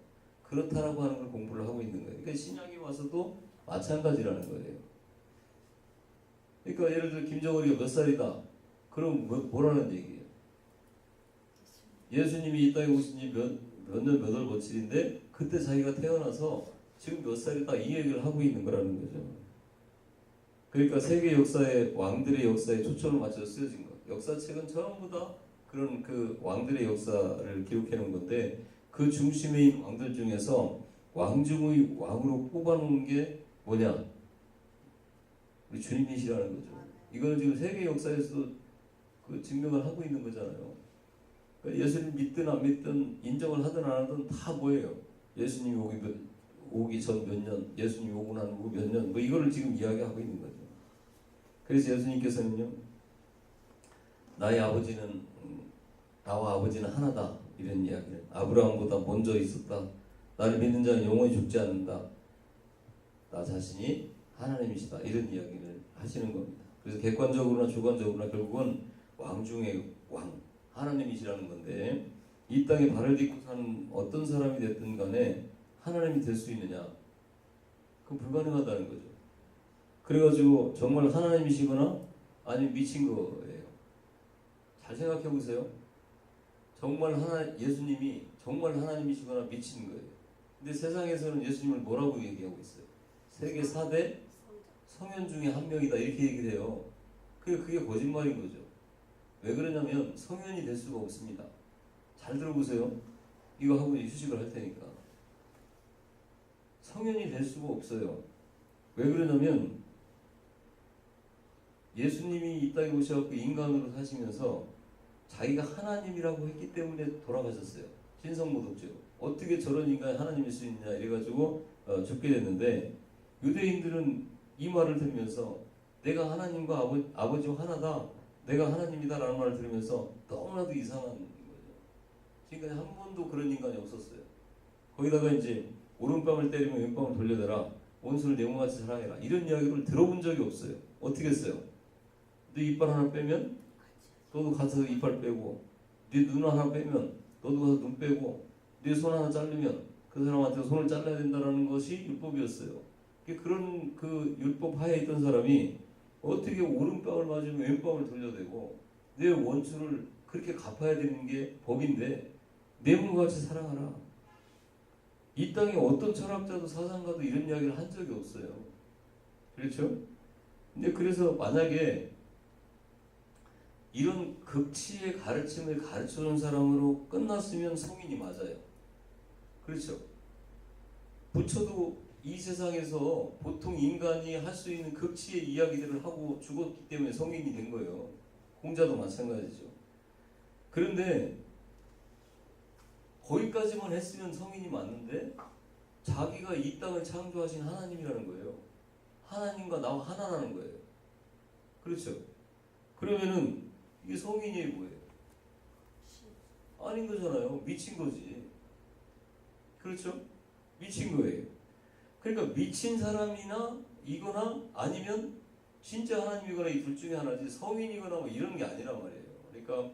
그렇다라고 하는 걸 공부를 하고 있는 거예요. 그러니까 신약에 와서도 마찬가지라는 거예요. 그러니까 예를 들어 김정은이가 몇 살이다. 그럼 뭐라는 얘기예요? 예수님이 이 땅에 오신 지 몇 년 몇 월 며칠인데 그때 자기가 태어나서 지금 몇 살이다 이 얘기를 하고 있는 거라는 거죠. 그러니까 세계 역사의 왕들의 역사에 초점을 맞춰서 쓰여진 거. 역사책은 전부 다 그런 그 왕들의 역사를 기록해 놓은 건데, 그 중심에 있는 왕들 중에서 왕 중의 왕으로 뽑아놓은 게 뭐냐? 우리 주님이시라는 거죠. 이거는 지금 세계 역사에서도 그 증명을 하고 있는 거잖아요. 그러니까 예수님 믿든 안 믿든 인정을 하든 안 하든 다 뭐예요? 예수님이 오기 전 몇 년, 예수님이 오고 난 후 몇 년, 뭐 이거를 지금 이야기하고 있는 거죠. 그래서 예수님께서는요, 나의 아버지는 나와 아버지는 하나다 이런 이야기를, 아브라함보다 먼저 있었다. 나를 믿는 자는 영원히 죽지 않는다. 나 자신이 하나님이시다 이런 이야기를 하시는 겁니다. 그래서 객관적으로나 주관적으로나 결국은 왕 중의 왕 하나님이시라는 건데, 이 땅에 발을 딛고 사는 어떤 사람이 됐든 간에 하나님이 될 수 있느냐? 그건 불가능하다는 거죠. 그래가지고 정말 하나님이시거나 아니면 미친 거예요. 잘 생각해 보세요. 정말 예수님이 정말 하나님이시거나 미친 거예요. 근데 세상에서는 예수님을 뭐라고 얘기하고 있어요? 세계 4대 성현 중에 한 명이다 이렇게 얘기를 해요. 그게 거짓말인 거죠. 왜 그러냐면 성현이 될 수가 없습니다. 잘 들어보세요. 이거 하고 휴식을 할 테니까. 성현이 될 수가 없어요. 왜 그러냐면 예수님이 이 땅에 오셔서 인간으로 사시면서 자기가 하나님이라고 했기 때문에 돌아가셨어요. 신성모독죄로. 어떻게 저런 인간이 하나님일 수 있냐 이래가지고 죽게 됐는데, 유대인들은 이 말을 들으면서 내가 하나님과 아버지와 하나다, 내가 하나님이다 라는 말을 들으면서 너무나도 이상한 거죠. 지금까지 한 번도 그런 인간이 없었어요. 거기다가 이제 오른뺨을 때리면 왼뺨을 돌려대라, 원수를 내 몸같이 사랑해라, 이런 이야기를 들어본 적이 없어요. 어떻게 했어요? 네 이빨 하나 빼면 너도 가서 이빨 빼고, 네 눈 하나 빼면 너도 가서 눈 빼고, 네 손 하나 자르면 그 사람한테 손을 잘라야 된다는 것이 율법이었어요. 그런 그 율법 하에 있던 사람이 어떻게 오른뺨을 맞으면 왼뺨을 돌려대고, 내 원수를 그렇게 갚아야 되는 게 법인데 내 몸과 같이 사랑하라. 이 땅에 어떤 철학자도 사상가도 이런 이야기를 한 적이 없어요. 그렇죠? 근데 그래서 만약에 이런 극치의 가르침을 가르쳐준 사람으로 끝났으면 성인이 맞아요. 그렇죠? 부처도 이 세상에서 보통 인간이 할 수 있는 극치의 이야기들을 하고 죽었기 때문에 성인이 된 거예요. 공자도 마찬가지죠. 그런데 거기까지만 했으면 성인이 맞는데, 자기가 이 땅을 창조하신 하나님이라는 거예요. 하나님과 나와 하나라는 거예요. 그렇죠? 그러면은 이게 성인이 뭐예요? 아닌 거잖아요. 미친 거지. 그렇죠? 미친 거예요. 그러니까 미친 사람이나 이거나 아니면 진짜 하나님이거나 이 둘 중에 하나지, 성인이거나 뭐 이런 게 아니란 말이에요. 그러니까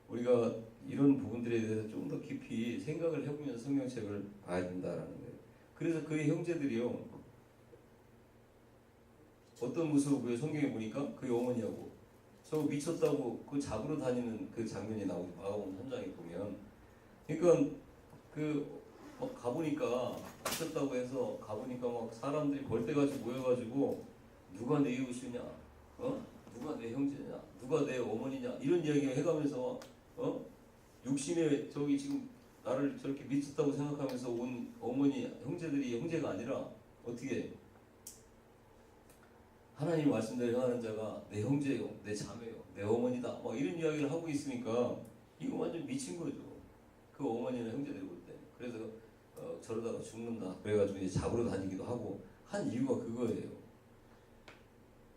우리가 이런 부분들에 대해서 좀 더 깊이 생각을 해보면서 성경책을 봐야 된다라는 거예요. 그래서 그의 형제들이요, 어떤 모습을 성경에 보니까 그의 어머니하고 저 미쳤다고 그 잡으러 다니는 그 장면이 나오고 마가복음 3장에 보면, 그러니까 막 가보니까 미쳤다고 해서 가보니까 막 사람들이 벌떼같이 모여가지고 누가 내 이웃이냐, 누가 내 형제냐, 누가 내 어머니냐 이런 이야기 해가면서 육신에 저기 지금 나를 저렇게 미쳤다고 생각하면서 온 어머니 형제들이 형제가 아니라 어떻게 하나님 말씀대로 행하는 자가 내 형제요, 내 자매요, 내 어머니다 막 이런 이야기를 하고 있으니까 이거 완전 미친 거죠. 그 어머니나 형제들이 볼 때. 그래서 저러다가 죽는다 그래가지고 이제 잡으러 다니기도 하고 한 이유가 그거예요.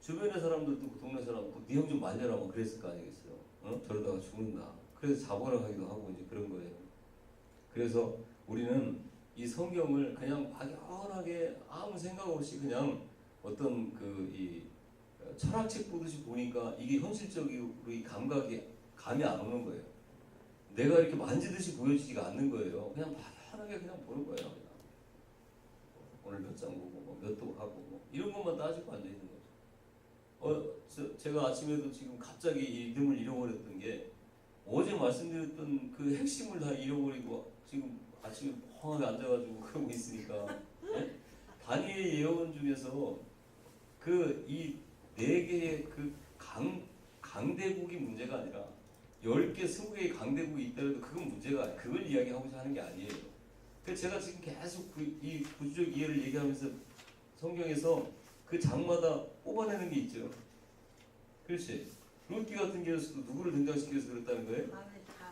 주변의 사람들도 그 동네 사람도 네 형 좀 말려라 뭐 그랬을 거 아니겠어요. 저러다가 죽는다. 그래서 잡으러 가기도 하고 이제 그런 거예요. 그래서 우리는 이 성경을 그냥 막연하게 아무 생각 없이 그냥 어떤 이 철학책 보듯이 보니까 이게 현실적으로 이 감이 안 오는 거예요. 내가 이렇게 만지듯이 보여지지가 않는 거예요. 그냥 막연하게 그냥 보는 거예요. 그냥. 오늘 몇 장 보고 뭐 몇 도 하고 뭐 이런 것만 따지고 앉아 있는 거죠. 제가 아침에도 지금 갑자기 이름을 잃어버렸던 게, 어제 말씀드렸던 그 핵심을 다 잃어버리고 지금 아침에 멍하게 앉아가지고 그러고 있으니까, 다니엘 예언 중에서 이 4개의 그 강대국이 문제가 아니라 10개, 20개의 강대국이 있더라도 그건 문제가, 그걸 이야기하고자 하는 게 아니에요. 그래서 제가 지금 계속 이 구주적 이해를 얘기하면서 성경에서 그 장마다 뽑아내는 게 있죠. 그렇지. 룻기 같은 경우에서도 누구를 등장시켜서 그랬다는 거예요?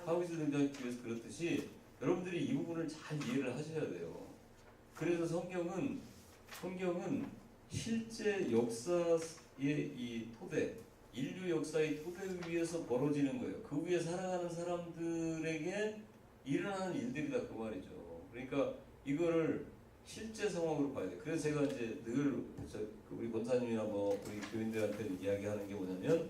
하우스 등장교회에서 그렇듯이 여러분들이 이 부분을 잘 이해를 하셔야 돼요. 그래서 성경은 실제 역사의 이 토대, 인류 역사의 토대 위에서 벌어지는 거예요. 그 위에 살아가는 사람들에게 일어나는 일들이다 그 말이죠. 그러니까 이거를 실제 상황으로 봐야 돼. 그래서 제가 이제 늘 우리 권사님이나 뭐 우리 교인들한테 이야기하는 게 뭐냐면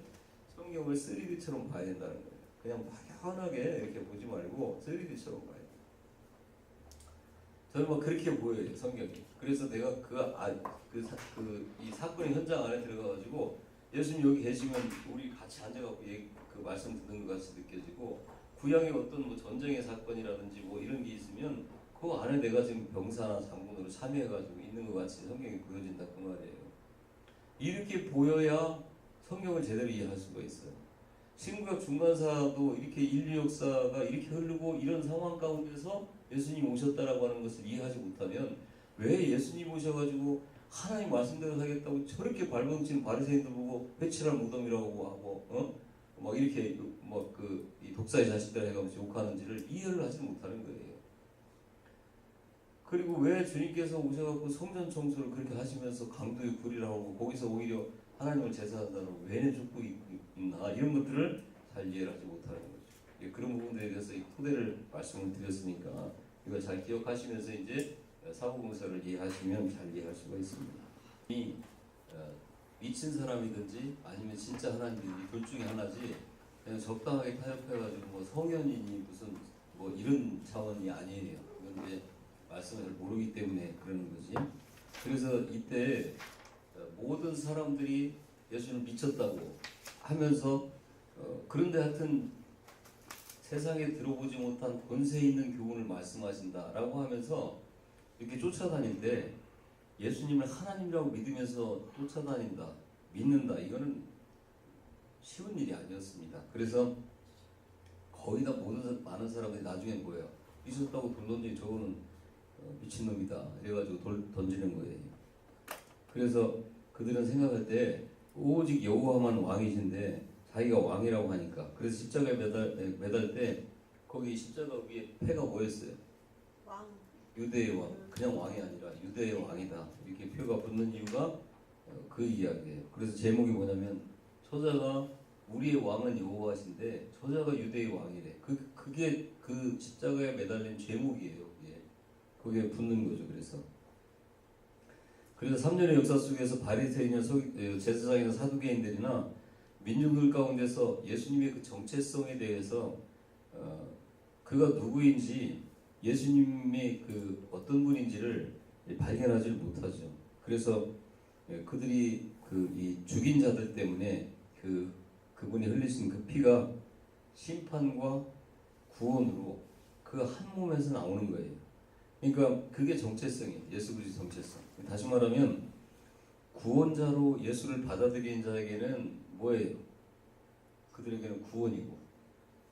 성경을 3D처럼 봐야 된다는 거예요. 그냥 막연하게 이렇게 보지 말고 3D처럼 봐야 돼. 저는 막 그렇게 보여요 성경이. 그래서 내가 이 사건의 현장 안에 들어가가지고 예수님 여기 계시면 우리 같이 앉아갖고 그 말씀 듣는 것 같이 느껴지고 구약의 어떤 뭐 전쟁의 사건이라든지 뭐 이런 게 있으면 그 안에 내가 지금 병사나 장군으로 참여해가지고 있는 것 같이 성경이 보여진다 그 말이에요. 이렇게 보여야 성경을 제대로 이해할 수가 있어요. 신구약 중간사도 이렇게 인류 역사가 이렇게 흐르고 이런 상황 가운데서 예수님 오셨다라고 하는 것을 이해하지 못하면 왜 예수님 오셔가지고 하나님 말씀대로 하겠다고 저렇게 발버둥치는 바리새인들 보고 회칠할 무덤이라고 하고 막 이렇게 이 독사의 자식들 해가면서 욕하는지를 이해를 하지 못하는 거예요. 그리고 왜 주님께서 오셔갖고 성전 청소를 그렇게 하시면서 강도의 굴이라고 하고 거기서 오히려 하나님을 제사한다고 왜 내쫓고 있나 이런 것들을 잘 이해를 하지 못하는 거죠. 그런 부분들에 대해서 이 토대를 말씀을 드렸으니까 이거 잘 기억하시면서 이제 사복음서를 이해하시면 잘 이해할 수가 있습니다. 이 미친 사람이든지 아니면 진짜 하나님이든지 둘 중에 하나지 그냥 적당하게 타협해가지고 뭐 성현이니 무슨 뭐 이런 차원이 아니에요. 이건 이제 말씀을 모르기 때문에 그러는 거지. 그래서 이때 모든 사람들이 예수를 미쳤다고 하면서 그런데 하여튼 세상에 들어보지 못한 권세 있는 교훈을 말씀하신다라고 하면서 이렇게 쫓아다니는데 예수님을 하나님이라고 믿으면서 쫓아다닌다, 믿는다 이거는 쉬운 일이 아니었습니다. 그래서 거의 다 많은 사람들이 나중에 뭐예요? 미쳤다고 돈 던지니 저거는 미친놈이다 이래가지고 돌 던지는 거예요. 그래서 그들은 생각할 때 오직 여호와만 왕이신데 자기가 왕이라고 하니까 그래서 십자가에 매달 때 거기 십자가 위에 패가 뭐였어요? 왕. 유대의 왕. 그냥 왕이 아니라 유대의 왕이다 이렇게 표가 붙는 이유가 그 이야기예요. 그래서 제목이 뭐냐면 저자가 우리의 왕은 여호와신데 저자가 유대의 왕이래. 그게 그 십자가에 매달린 제목이에요. 거기에 붙는 거죠. 그래서 3년의 역사 속에서 바리새인이나 제사장이나 사두개인들이나 민중들 가운데서 예수님의 그 정체성에 대해서 그가 누구인지 예수님의 그 어떤 분인지를 발견하지 못하죠. 그래서 그들이 이 죽인 자들 때문에 그분이 흘리신 그 피가 심판과 구원으로 그 한 몸에서 나오는 거예요. 그러니까 그게 정체성이에요. 예수 그리스도 정체성. 다시 말하면 구원자로 예수를 받아들인 자에게는 뭐예요? 그들에게는 구원이고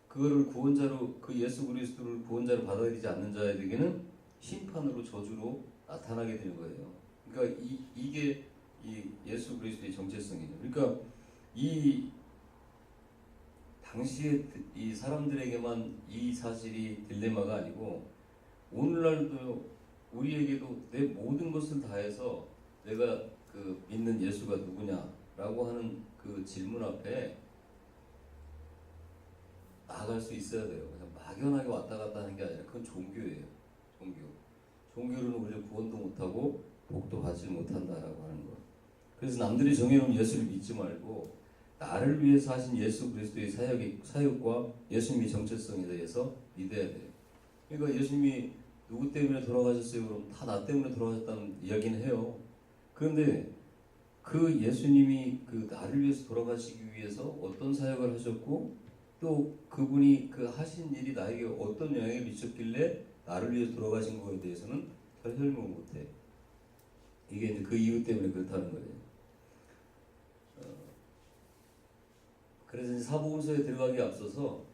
그거를 구원자로 그 예수 그리스도를 구원자로 받아들이지 않는 자에게는 심판으로 저주로 나타나게 되는 거예요. 그러니까 이게 이 예수 그리스도의 정체성이죠. 그러니까 이 당시에 이 사람들에게만 이 사실이 딜레마가 아니고 오늘날도 우리에게도 내 모든 것을 다해서 내가 그 믿는 예수가 누구냐라고 하는 그 질문 앞에 나아갈 수 있어야 돼요. 그냥 막연하게 왔다 갔다 하는 게 아니라 그건 종교예요. 종교로는 우리를 구원도 못하고 복도 받지 못한다라고 하는 거. 그래서 남들이 정해놓은 예수를 믿지 말고 나를 위해서 하신 예수 그리스도의 사역과 예수님의 정체성에 대해서 믿어야 돼요. 그러니까 예수님이 누구 때문에 돌아가셨어요? 그럼 다 나 때문에 돌아가셨다는 이야기는 해요. 그런데 그 예수님이 그 나를 위해서 돌아가시기 위해서 어떤 사역을 하셨고 또 그분이 그 하신 일이 나에게 어떤 영향을 미쳤길래 나를 위해서 돌아가신 거에 대해서는 잘 설명을 못해. 이게 이제 그 이유 때문에 그렇다는 거예요. 그래서 이제 사복음서에 들어가기 앞서서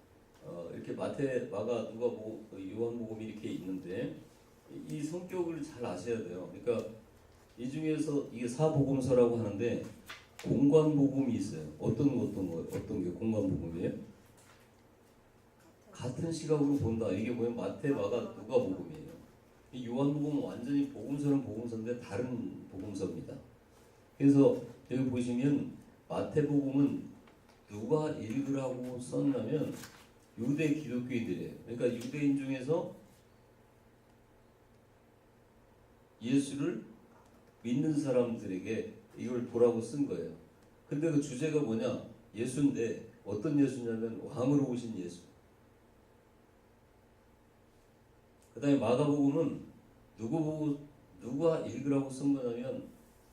이렇게 마태, 마가, 누가, 요한복음이 이렇게 있는데 이 성격을 잘 아셔야 돼요. 그러니까 이 중에서 이게 사복음서라고 하는데 공관복음이 있어요. 어떤 게 공관복음이에요? 같은 같은 시각으로 본다. 이게 뭐예요? 마태, 마가, 누가복음이에요. 이 요한복음은 완전히 복음서는 복음서인데 다른 복음서입니다. 그래서 여기 보시면 마태복음은 누가 읽으라고 썼냐면 유대 기독교인들이에요. 그러니까 유대인 중에서 예수를 믿는 사람들에게 이걸 보라고 쓴 거예요. 근데 그 주제가 뭐냐? 예수인데 어떤 예수냐면 왕으로 오신 예수. 그 다음에 마가복음은 누가 읽으라고 쓴 거냐면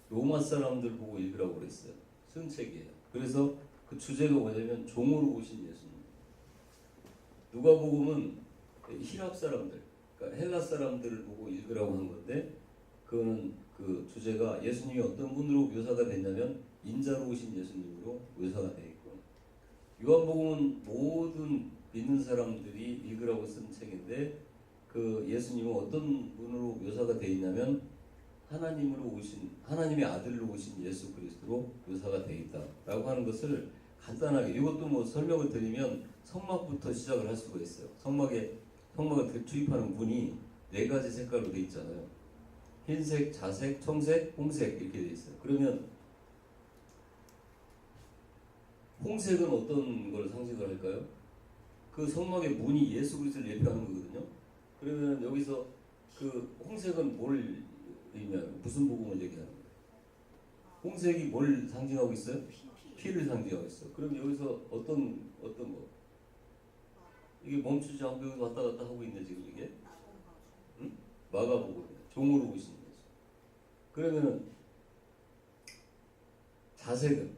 로마 사람들 보고 읽으라고 그랬어요. 쓴 책이에요. 그래서 그 주제가 뭐냐면 종으로 오신 예수님. 누가복음은 히랍 사람들, 그러니까 헬라 사람들을 보고 읽으라고 한 건데 그거는 그 주제가 예수님이 어떤 분으로 묘사가 됐냐면 인자로 오신 예수님으로 묘사가 되어 있고, 요한복음은 모든 믿는 사람들이 읽으라고 쓴 책인데 그 예수님은 어떤 분으로 묘사가 되어 있냐면 하나님의 아들로 오신 예수 그리스도로 묘사가 되어 있다라고 하는 것을 간단하게, 이것도 뭐 설명을 드리면 성막부터 시작을 할 수가 있어요. 성막을 투입하는 문이 4가지 색깔로 되어 있잖아요. 흰색, 자색, 청색, 홍색 이렇게 되어 있어요. 그러면 홍색은 어떤 걸 상징을 할까요? 그 성막의 문이 예수 그리스도를 예표하는 거거든요. 그러면 여기서 그 홍색은 뭘 의미하는, 무슨 복음을 얘기하는 거예요? 홍색이 뭘 상징하고 있어요? 피를 상징하고 있어. 그럼 여기서 어떤 거? 이게 멈추지 않고 여기 왔다 갔다 하고 있네 지금 이게. 응? 마가복음이야. 종으로 오신 예수. 그러면 자색이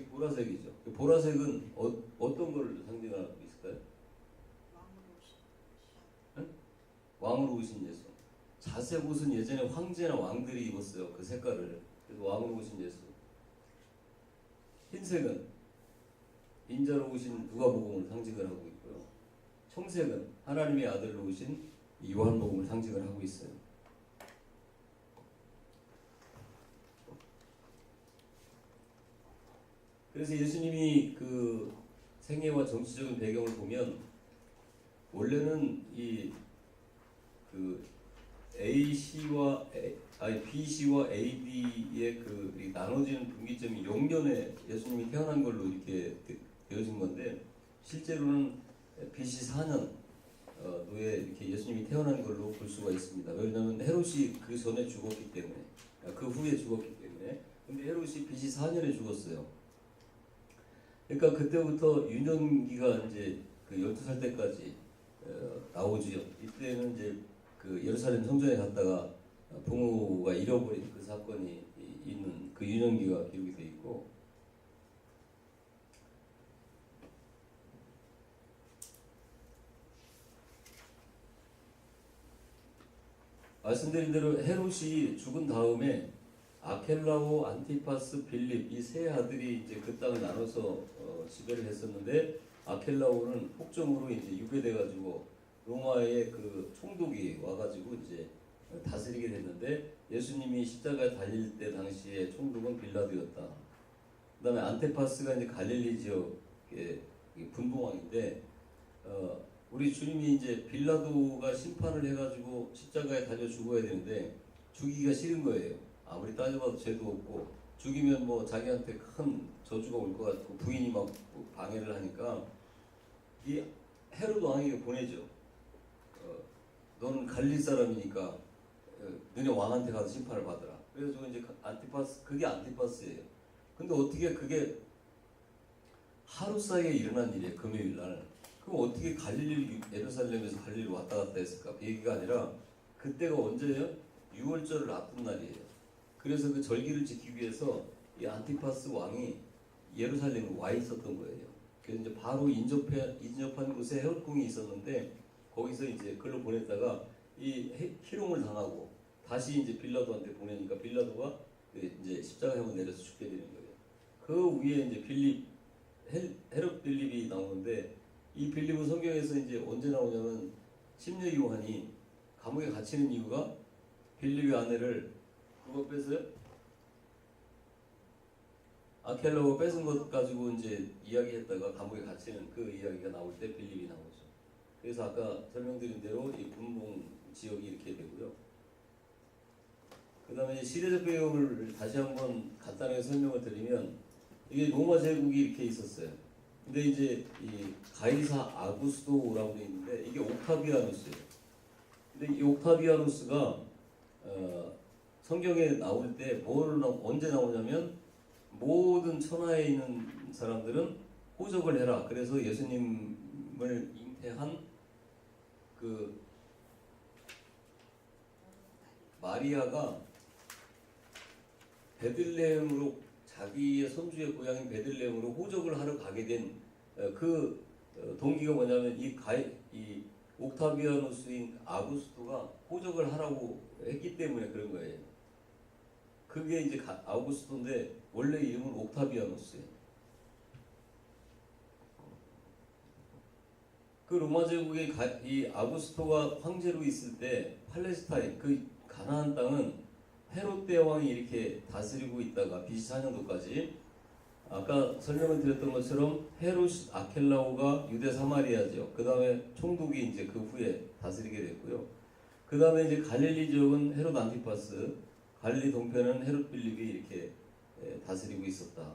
보라색이죠. 그 보라색은 어떤 걸 상징하고 있을까요? 응? 왕으로 오신 예수. 자색 옷은 예전에 황제나 왕들이 입었어요. 그 색깔을. 그래서 왕으로 오신 예수. 흰색은 인자로 오신 누가복음을 상징을 하고 있고요. 청색은 하나님의 아들로 오신 요한복음을 상징을 하고 있어요. 그래서 예수님이 그 생애와 정치적인 배경을 보면 원래는 BC와 AD의 그 나눠지는 분기점이 0년에 예수님이 태어난 걸로 이렇게 되어진 건데, 실제로는 BC 4년 에 이렇게 예수님이 태어난 걸로 볼 수가 있습니다. 왜냐하면 헤롯이 그 전에 죽었기 때문에, 그 후에 죽었기 때문에. 근데 헤롯이 BC 4년에 죽었어요. 그러니까 그때부터 유년기가 이제 그 12살 때까지 나오지요. 이때는 이제 그 예루살렘 성전에 갔다가 부모가 잃어버린 그 사건이 있는 그 유년기가 기록이 되어 있고, 말씀드린 대로 헤롯이 죽은 다음에 아켈라오, 안티파스, 빌립 이 세 아들이 이제 그 땅을 나눠서 지배를 했었는데, 아켈라오는 폭정으로 이제 유배돼 가지고 로마의 그 총독이 와가지고 이제 다스리게 됐는데, 예수님이 십자가에 달릴 때 당시에 총독은 빌라도였다. 그다음에 안티파스가 이제 갈릴리 지역의 분봉왕인데, 우리 주님이 이제 빌라도가 심판을 해가지고 십자가에 달려 죽어야 되는데 죽이기가 싫은 거예요. 아무리 따져봐도 죄도 없고, 죽이면 뭐 자기한테 큰 저주가 올 것 같고 부인이 막 방해를 하니까 이 헤롯 왕에게 보내죠. 너는 갈릴 사람이니까 너네 왕한테 가서 심판을 받으라. 그래서 이제 그게 안티파스예요. 근데 어떻게 그게 하루 사이에 일어난 일이에요. 금요일 날. 그럼 어떻게 예루살렘에서 갈릴리 왔다 갔다 했을까? 그 얘기가 아니라 그때가 언제예요? 6월절을 앞둔 날이에요. 그래서 그 절기를 지키기 위해서 이 안티파스 왕이 예루살렘에 와 있었던 거예요. 그래서 이제 바로 인접한 곳에 헤롯궁이 있었는데 거기서 이제 글로 보냈다가 이 희롱을 당하고 다시 이제 빌라도한테 보내니까 빌라도가 이제 십자가형을 내려서 죽게 되는 거예요. 그 위에 이제 헤롯 빌립이 나오는데, 이 빌립은 성경에서 이제 언제 나오냐면 심려 요한이 감옥에 갇히는 이유가 빌립의 아내를 누가 뺐어요? 아켈라오가 뺏은 것 가지고 이제 이야기했다가 감옥에 갇히는 그 이야기가 나올 때 빌립이 나오죠. 그래서 아까 설명드린 대로 이 분봉 지역이 이렇게 되고요. 그 다음에 시대적 배경을 다시 한번 간단하게 설명을 드리면 이게 로마 제국이 이렇게 있었어요. 근데 이제 이 가이사 아구스도라고 되어 있는데 이게 옥타비아누스예요. 근데 이 옥타비아누스가 성경에 나올 때 언제 나오냐면 모든 천하에 있는 사람들은 호적을 해라. 그래서 예수님을 잉태한 그 마리아가 베들레헴으로 자기의 손주의 고향인 베들레헴으로 호적을 하러 가게 된 그 동기가 뭐냐면 이 옥타비아누스인 아구스토가 호적을 하라고 했기 때문에 그런 거예요. 그게 이제 아우구스토인데 원래 이름은 옥타비아누스예요. 그 로마 제국의 이 아구스토가 황제로 있을 때 팔레스타인 그 가나안 땅은 헤롯 대왕이 이렇게 다스리고 있다가 BC 4년도까지 아까 설명을 드렸던 것처럼 헤롯 아켈라오가 유대 사마리아죠. 그 다음에 총독이 이제 그 후에 다스리게 됐고요. 그 다음에 이제 갈릴리 지역은 헤롯 안티파스, 갈릴리 동편은 헤롯 빌립이 이렇게 다스리고 있었다.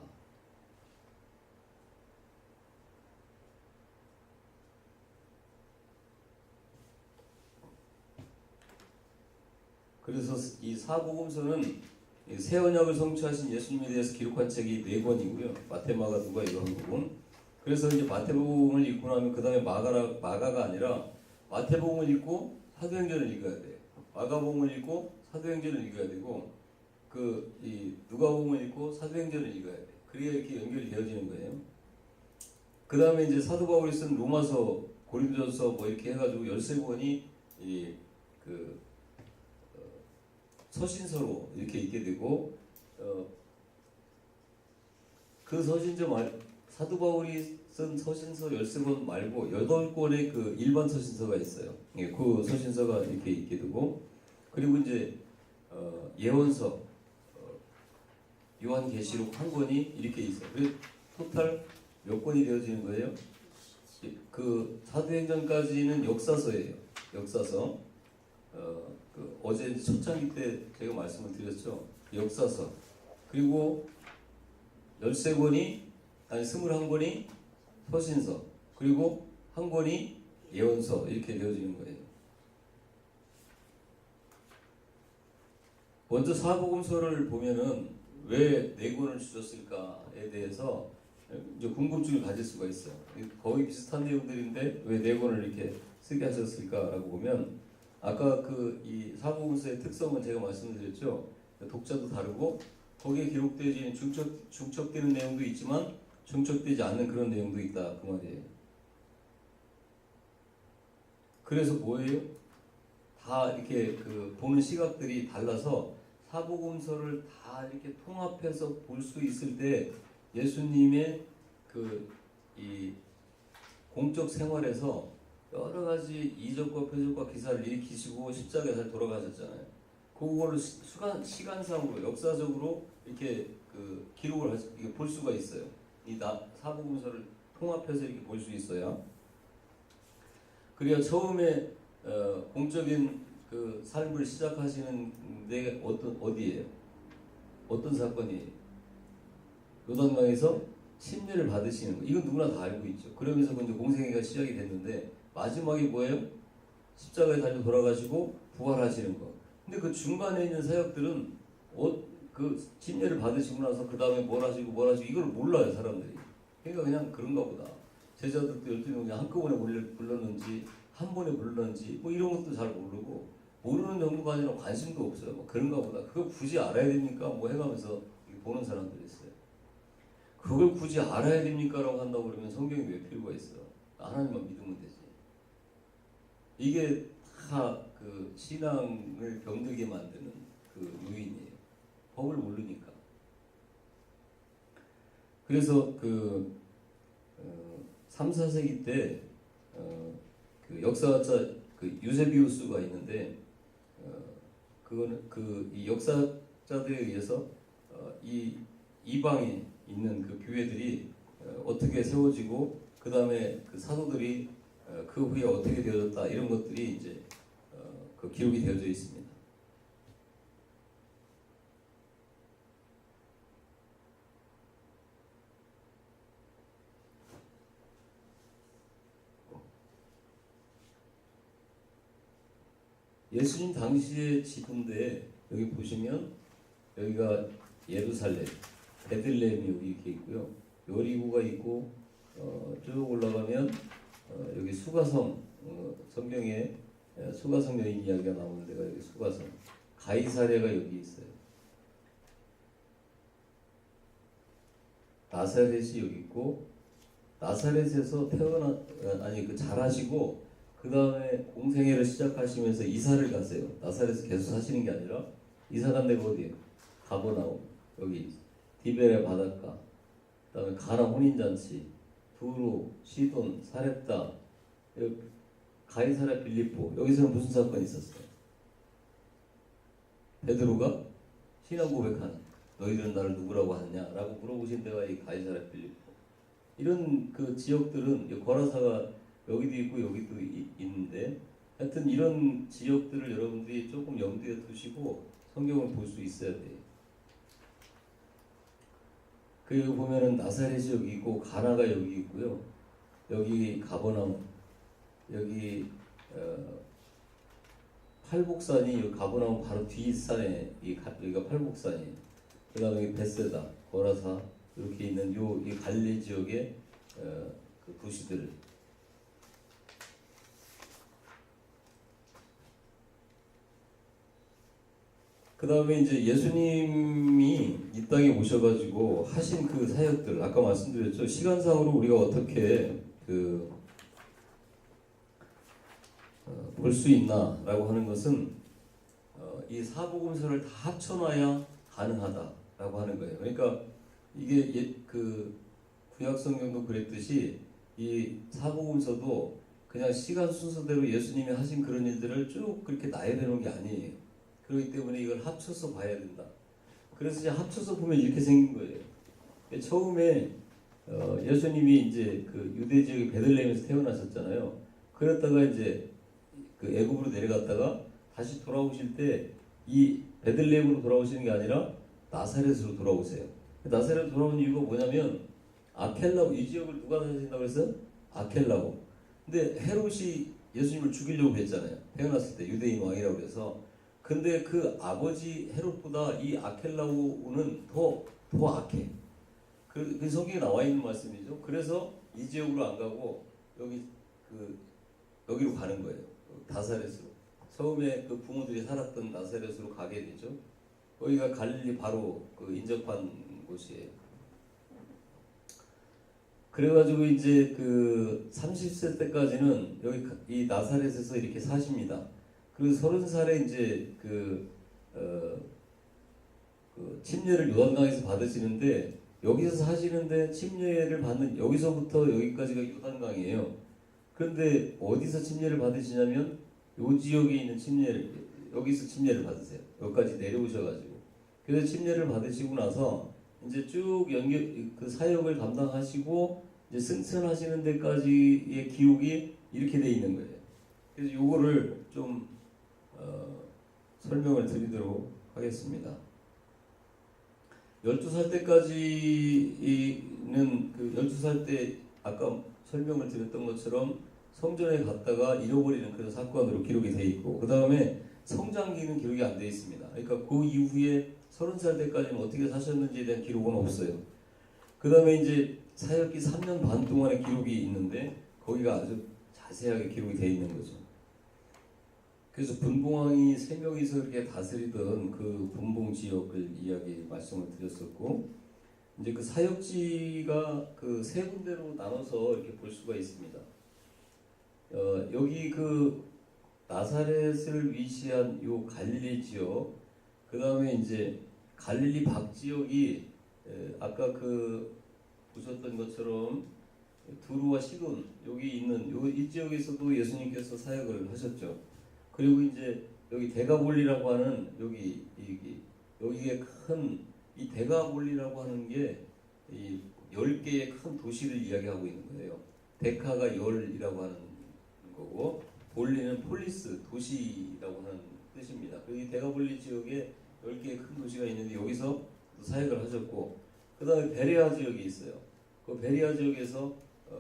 그래서 이 사복음서는 새 언약을 성취하신 예수님에 대해서 기록한 책이 4권이고요. 마태마가 누가 요한복음. 그래서 이제 마태복음을 읽고 나면 그 다음에 마가가 아니라 마태복음을 읽고 사도행전을 읽어야 돼요. 마가복음을 읽고 사도행전을 읽어야 되고 이 누가복음을 읽고 사도행전을 읽어야 돼요. 그래야 이렇게 연결이 되어지는 거예요. 그 다음에 이제 사도 바울이 쓴 로마서, 고린도전서 뭐 이렇게 해가지고 13권이 서신서로 이렇게 있게 되고 그 사도 바울이 쓴 서신서 13권 말고 8권의 그 일반 서신서가 있어요. 그 서신서가 이렇게 있게 되고 그리고 이제 예언서 요한계시록 1권이 이렇게 있어요. 그래서 토탈 몇 권이 되어지는 거예요? 그 사도행전까지는 역사서예요. 역사서. 어제 첫 장기 때 제가 말씀을 드렸죠. 역사서. 그리고 13권이 아니 21권이 서신서. 그리고 1권이 예언서 이렇게 되어지는 거예요. 먼저 사복음서를 보면은 왜 4권을 주셨을까에 대해서 이제 궁금증을 가질 수가 있어요. 거의 비슷한 내용들인데 왜 4권을 이렇게 쓰게 하셨을까라고 보면 아까 이 사복음서의 특성은 제가 말씀드렸죠. 독자도 다르고 거기에 기록되어진 중첩되는 내용도 있지만 중첩되지 않는 그런 내용도 있다 그 말이에요. 그래서 뭐예요? 다 이렇게 보는 시각들이 달라서 사복음서를 다 이렇게 통합해서 볼 수 있을 때 예수님의 이 공적 생활에서 여러 가지 이적과 표적과 기사를 일으키시고 십자가에 잘 돌아가셨잖아요. 그거를 시간상으로 역사적으로 이렇게 기록을 볼 수가 있어요. 이 사복음서를 통합해서 이렇게 볼 수 있어요. 그래야 처음에 공적인 삶을 시작하시는 데 어디예요? 어떤 사건이에요? 요단강에서 침례를 받으시는 거. 이건 누구나 다 알고 있죠. 그러면서 이제 공생애가 시작이 됐는데 마지막이 뭐예요? 십자가에 달려 돌아가시고 부활하시는 거. 근데 그 중간에 있는 사역들은 그 침례를 받으시고 나서 그 다음에 뭘 하시고 이걸 몰라요 사람들이. 그러니까 그냥 그런가 보다. 제자들도 12명이 한꺼번에 불렀는지 한 번에 불렀는지 뭐 이런 것도 잘 모르고 모르는 정도가 아니라 관심도 없어요. 뭐 그런가 보다. 그걸 굳이 알아야 됩니까? 뭐 해가면서 보는 사람들이 있어요. 그걸 굳이 알아야 됩니까? 라고 한다고 그러면 성경이 왜 필요가 있어? 하나님만 믿으면 되지. 이게 다 신앙을 병들게 만드는 요인이에요. 법을 모르니까. 그래서 3, 4세기 때 역사학자 유세비우스가 있는데 그거는 이 역사자들에 의해서 이 이방인 있는 그 교회들이 어떻게 세워지고 그 다음에 그 사도들이 그 후에 어떻게 되어졌다 이런 것들이 이제 그 기록이 되어져 있습니다. 예수님 당시의 지도인데 여기 보시면 여기가 예루살렘, 베들레헴이 여기 이렇게 있고요. 여리고가 있고 쭉 올라가면 여기 수가성 성경에 수가성 여인 이야기가 나오는 데가 여기 수가성, 가이사랴가 여기 있어요. 나사렛이 여기 있고 나사렛에서 자라시고 그 다음에 공생애를 시작하시면서 이사를 가세요. 나사렛에서 계속 사시는 게 아니라 이사 간 데가 어디예요? 가버나움, 여기 디베레 바닷가, 그 다음에 가나 혼인잔치, 두루, 시돈, 사렙다, 가이사랴 빌립보. 여기서는 무슨 사건이 있었어요? 베드로가 신앙 고백하는, 너희들은 나를 누구라고 하느냐? 라고 물어보신 데가 이 가이사랴 빌립보. 이런 그 지역들은 거라사가 여기도 있고 여기도 있는데 하여튼 이런 지역들을 여러분들이 조금 염두에 두시고 성경을 볼 수 있어야 돼요. 그리고 보면은 나사렛이 여기 있고 가나가 여기 있고요. 여기 가버나움, 여기 팔복산이 여기 가버나움 바로 뒷산에 여기가 팔복산이에요. 그 다음에 베세다, 거라사 이렇게 있는 이 갈릴리 지역의 그 도시들. 그 다음에 이제 예수님이 이 땅에 오셔가지고 하신 그 사역들, 아까 말씀드렸죠. 시간상으로 우리가 어떻게 볼 수 있나라고 하는 것은 이 사복음서를 다 합쳐놔야 가능하다라고 하는 거예요. 그러니까 이게 그 구약 성경도 그랬듯이 이 사복음서도 그냥 시간 순서대로 예수님이 하신 그런 일들을 쭉 그렇게 나열해 놓은 게 아니에요. 그렇기 때문에 이걸 합쳐서 봐야 된다. 그래서 이제 합쳐서 보면 이렇게 생긴 거예요. 처음에 예수님이 이제 그 유대 지역의 베들레헴에서 태어나셨잖아요. 그랬다가 이제 그 애굽으로 내려갔다가 다시 돌아오실 때 이 베들레헴으로 돌아오시는 게 아니라 나사렛으로 돌아오세요. 나사렛으로 돌아온 이유가 뭐냐면 아켈라오, 이 지역을 누가 다니신다고 그랬어요? 아켈라오. 근데 헤롯이 예수님을 죽이려고 했잖아요. 태어났을 때 유대인 왕이라고 해서. 근데 그 아버지 헤롯보다 이 아켈라오는 더 악해. 그 성경에 나와 있는 말씀이죠. 그래서 이 지역으로 안 가고 여기로 가는 거예요. 나사렛으로. 처음에 그 부모들이 살았던 나사렛으로 가게 되죠. 여기가 갈릴리 바로 그 인접한 곳이에요. 그래가지고 이제 그 30세 때까지는 여기 이 나사렛에서 이렇게 사십니다. 그리고 30살에 이제 그 침례를 요단강에서 받으시는데 여기서 사시는데 침례를 받는 여기서부터 여기까지가 요단강이에요. 그런데 어디서 침례를 받으시냐면 요 지역에 있는 여기서 침례를 받으세요. 여기까지 내려오셔가지고 그래서 침례를 받으시고 나서 이제 쭉 그 사역을 감당하시고 이제 승천하시는 데까지의 기록이 이렇게 돼 있는 거예요. 그래서 요거를 좀 설명을 드리도록 하겠습니다. 12살 때까지는 그 12살 때 아까 설명을 드렸던 것처럼 성전에 갔다가 잃어버리는 그런 사건으로 기록이 돼 있고 그 다음에 성장기는 기록이 안 돼 있습니다. 그러니까 그 이후에 30살 때까지는 어떻게 사셨는지에 대한 기록은 없어요. 그 다음에 이제 사역기 3년 반 동안의 기록이 있는데 거기가 아주 자세하게 기록이 돼 있는 거죠. 그래서 분봉왕이 3명이서 이렇게 다스리던 그 분봉 지역을 말씀을 드렸었고 이제 그 사역지가 그 3군데로 나눠서 이렇게 볼 수가 있습니다. 여기 그 나사렛을 위치한 요 갈릴리 지역, 그 다음에 이제 갈릴리 밖 지역이 아까 그 보셨던 것처럼 두루와 시돈 여기 있는 이 지역에서도 예수님께서 사역을 하셨죠. 그리고 이제 여기 데가볼리라고 하는 여기에 큰 이 데가볼리라고 하는 게 이 10개의 큰 도시를 이야기하고 있는 거예요. 데카가 열이라고 하는 거고 볼리는 폴리스, 도시라고 하는 뜻입니다. 이 데가볼리 지역에 10개의 큰 도시가 있는데 여기서 사역을 하셨고 그 다음에 베레아 지역이 있어요. 그 베레아 지역에서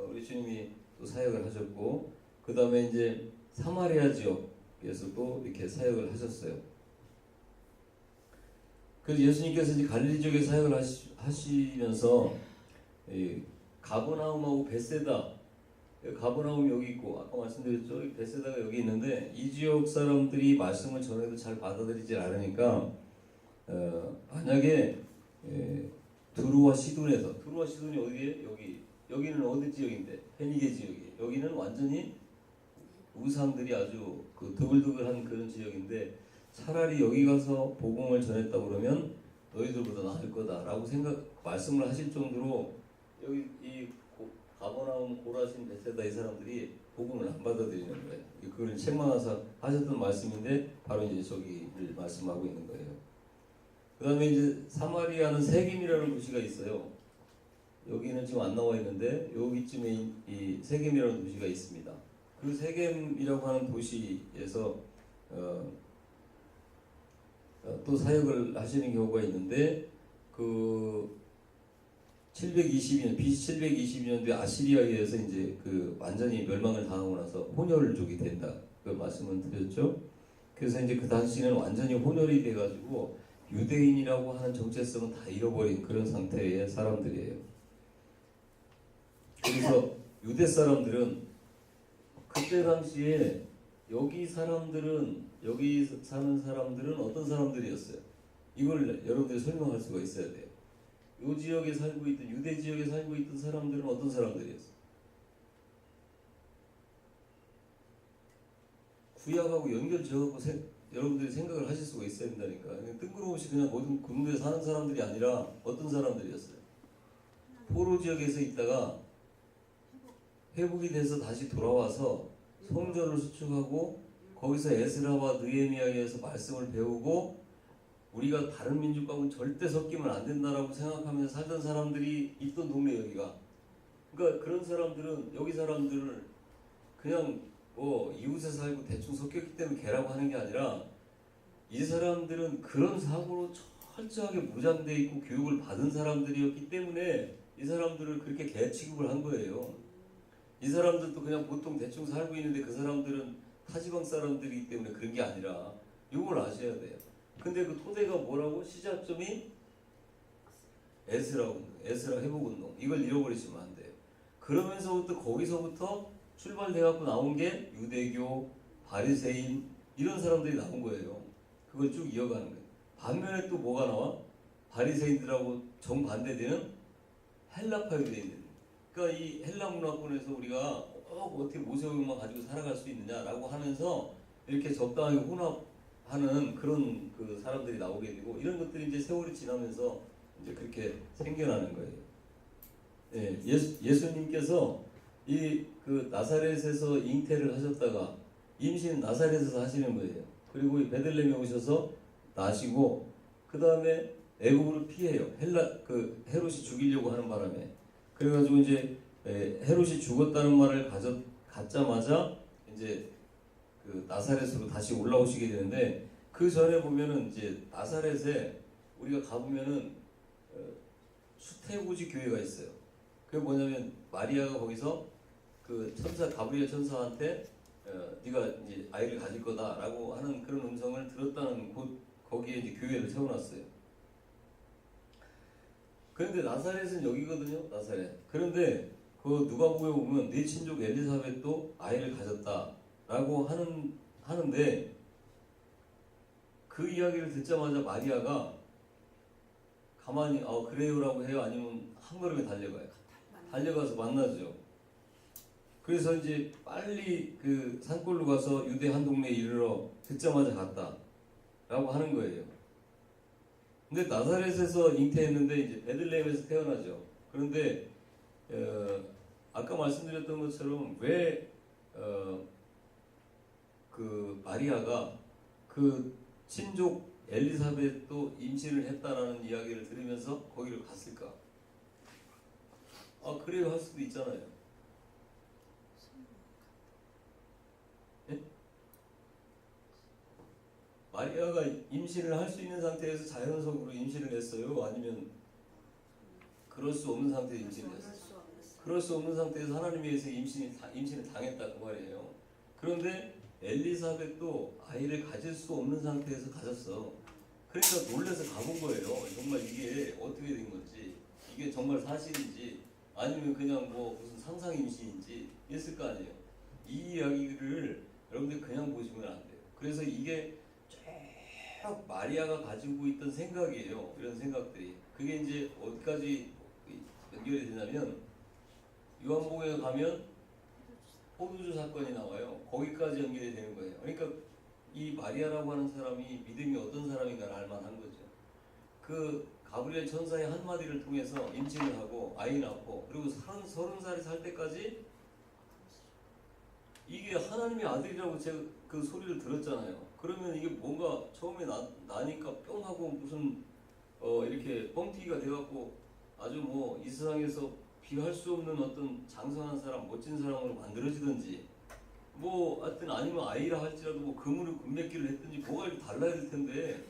우리 주님이 또 사역을 하셨고 그 다음에 이제 사마리아 지역에서도 이렇게 사역을 하셨어요. 그래서 예수님께서 이제 갈릴리 지역에 사역을 하시면서 가버나움하고 벳세다, 가버나움이 여기 있고 아까 말씀드렸죠, 벳세다가 여기 있는데 이 지역 사람들이 말씀을 전해도 잘 받아들이질 않으니까 만약에 두루와 시돈에서, 두루와 시돈이 어디에? 여기는 어디 지역인데? 페니게 지역이. 여기는 완전히 우상들이 아주 그 드글드글한 그런 지역인데 차라리 여기 가서 복음을 전했다 그러면 너희들보다 나을 거다라고 말씀을 하실 정도로 여기 이 가버나움, 고라신, 벳세다 이 사람들이 복음을 안 받아들이는 거예요. 그걸 책망하셔서 하셨던 말씀인데 바로 이제 저기를 말씀하고 있는 거예요. 그 다음에 이제 사마리아는 세겜이라는 도시가 있어요. 여기는 지금 안 나와 있는데 여기쯤에 이 세겜이라는 도시가 있습니다. 그 세겜이라고 하는 도시에서 또 사역을 하시는 경우가 있는데 그 722년 BC 722년도에 아시리아에 의해서 이제 그 완전히 멸망을 당하고 나서 혼혈족이 된다. 그 말씀을 드렸죠. 그래서 이제 그 당시는 완전히 혼혈이 돼가지고 유대인이라고 하는 정체성은 다 잃어버린 그런 상태의 사람들이에요. 그래서 유대 사람들은 그때 당시에 여기 사는 사람들은 어떤 사람들이었어요? 이걸 여러분들이 설명할 수가 있어야 돼요. 이 지역에 살고 있던 유대 지역에 살고 있던 사람들은 어떤 사람들이었어요? 구약하고 연결 지어갖고 여러분들이 생각을 하실 수가 있어야 된다니까. 뜬금없이 그냥 모든 군대에 사는 사람들이 아니라 어떤 사람들이었어요? 포로 지역에서 있다가 회복이 돼서 다시 돌아와서 성전을 수축하고 거기서 에스라와 느헤미야에서 말씀을 배우고 우리가 다른 민족과는 절대 섞이면 안 된다라고 생각하면서 살던 사람들이 있던 동네 여기가. 그러니까 그런 사람들은 여기 사람들을 그냥 이웃에 살고 대충 섞였기 때문에 개라고 하는 게 아니라 이 사람들은 그런 사고로 철저하게 무장돼 있고 교육을 받은 사람들이었기 때문에 이 사람들을 그렇게 개 취급을 한 거예요. 이 사람들도 그냥 보통 대충 살고 있는데 그 사람들은 타지방 사람들이기 때문에 그런 게 아니라 이걸 아셔야 돼요. 근데 그 토대가 뭐라고? 시작점이 에스라 회복운동. 이걸 잃어버리시면 안 돼요. 그러면서부터 거기서부터 출발돼갖고 나온 게 유대교, 바리새인 이런 사람들이 나온 거예요. 그걸 쭉 이어가는 거예요. 반면에 또 뭐가 나와? 바리새인들하고 정반대되는 헬라파 유대인들. 그러니까 이 헬라 문화권에서 우리가 어떻게 모세오경만 가지고 살아갈 수 있느냐라고 하면서 이렇게 적당하게 혼합하는 그런 그 사람들이 나오게 되고 이런 것들이 이제 세월이 지나면서 이제 그렇게 생겨나는 거예요. 예, 예수님께서 이 그 나사렛에서 잉태를 하셨다가 임신 나사렛에서 하시는 거예요. 그리고 베들레헴에 오셔서 나시고 그 다음에 애굽으로 피해요. 헤롯이 죽이려고 하는 바람에. 그래가지고 이제 헤롯이 죽었다는 말을 갖자마자 이제 그 나사렛으로 다시 올라오시게 되는데 그 전에 보면은 이제 나사렛에 우리가 가보면은 수태고지 교회가 있어요. 그게 뭐냐면 마리아가 거기서 그 천사 가브리엘 천사한테 네가 이제 아이를 가질 거다라고 하는 그런 음성을 들었다는 거기에 이제 교회를 세워놨어요. 그런데 나사렛은 여기거든요. 나사렛. 그런데 그 누가복음에 보면 네 친족 엘리사벳도 아이를 가졌다라고 하는데 그 이야기를 듣자마자 마리아가 가만히 그래요라고 해요? 아니면 한 걸음에 달려가요? 달려가서 만나죠. 그래서 이제 빨리 그 산골로 가서 유대 한 동네에 이르러 듣자마자 갔다라고 하는 거예요. 근데 나사렛에서 잉태했는데 이제 베들레헴에서 태어나죠. 그런데 아까 말씀드렸던 것처럼 왜 그 마리아가 그 친족 엘리사벳도 임신을 했다라는 이야기를 들으면서 거기를 갔을까? 아 그래요 할 수도 있잖아요. 예? 마리아가 임신을 할 수 있는 상태에서 자연적으로 임신을 했어요? 아니면 그럴 수 없는 상태에서 임신을 했어요? 그럴 수 없는 상태에서 하나님에 의해서 임신을 당했다 그 말이에요. 그런데 엘리사벳도 아이를 가질 수 없는 상태에서 가졌어. 그러니까 놀라서 가본 거예요. 정말 이게 어떻게 된 건지, 이게 정말 사실인지 아니면 그냥 뭐 무슨 상상 임신인지 있을 거 아니에요. 이 이야기를 여러분들 그냥 보시면 안 돼요. 그래서 이게 쭉 마리아가 가지고 있던 생각이에요. 이런 생각들이. 그게 이제 어디까지 연결이 되냐면 요한복음에 가면 포도주 사건이 나와요. 거기까지 연결이 되는 거예요. 그러니까 이 마리아라고 하는 사람이 믿음이 어떤 사람인가를 알만한 거죠. 그 가브리엘 천사의 한마디를 통해서 임신을 하고 아이 낳고 그리고 30살이 살 때까지 이게 하나님의 아들이라고 제가 그 소리를 들었잖아요. 그러면 이게 뭔가 처음에 나니까 뿅 하고 무슨 이렇게 뻥튀기가 돼갖고 아주 뭐 이 세상에서 비할 수 없는 어떤 장성한 사람, 멋진 사람으로 만들어지든지 뭐 하여튼 아니면 아이라 할지라도 뭐 금으로 금메기를 했든지 뭐가 이렇게 달라야 될 텐데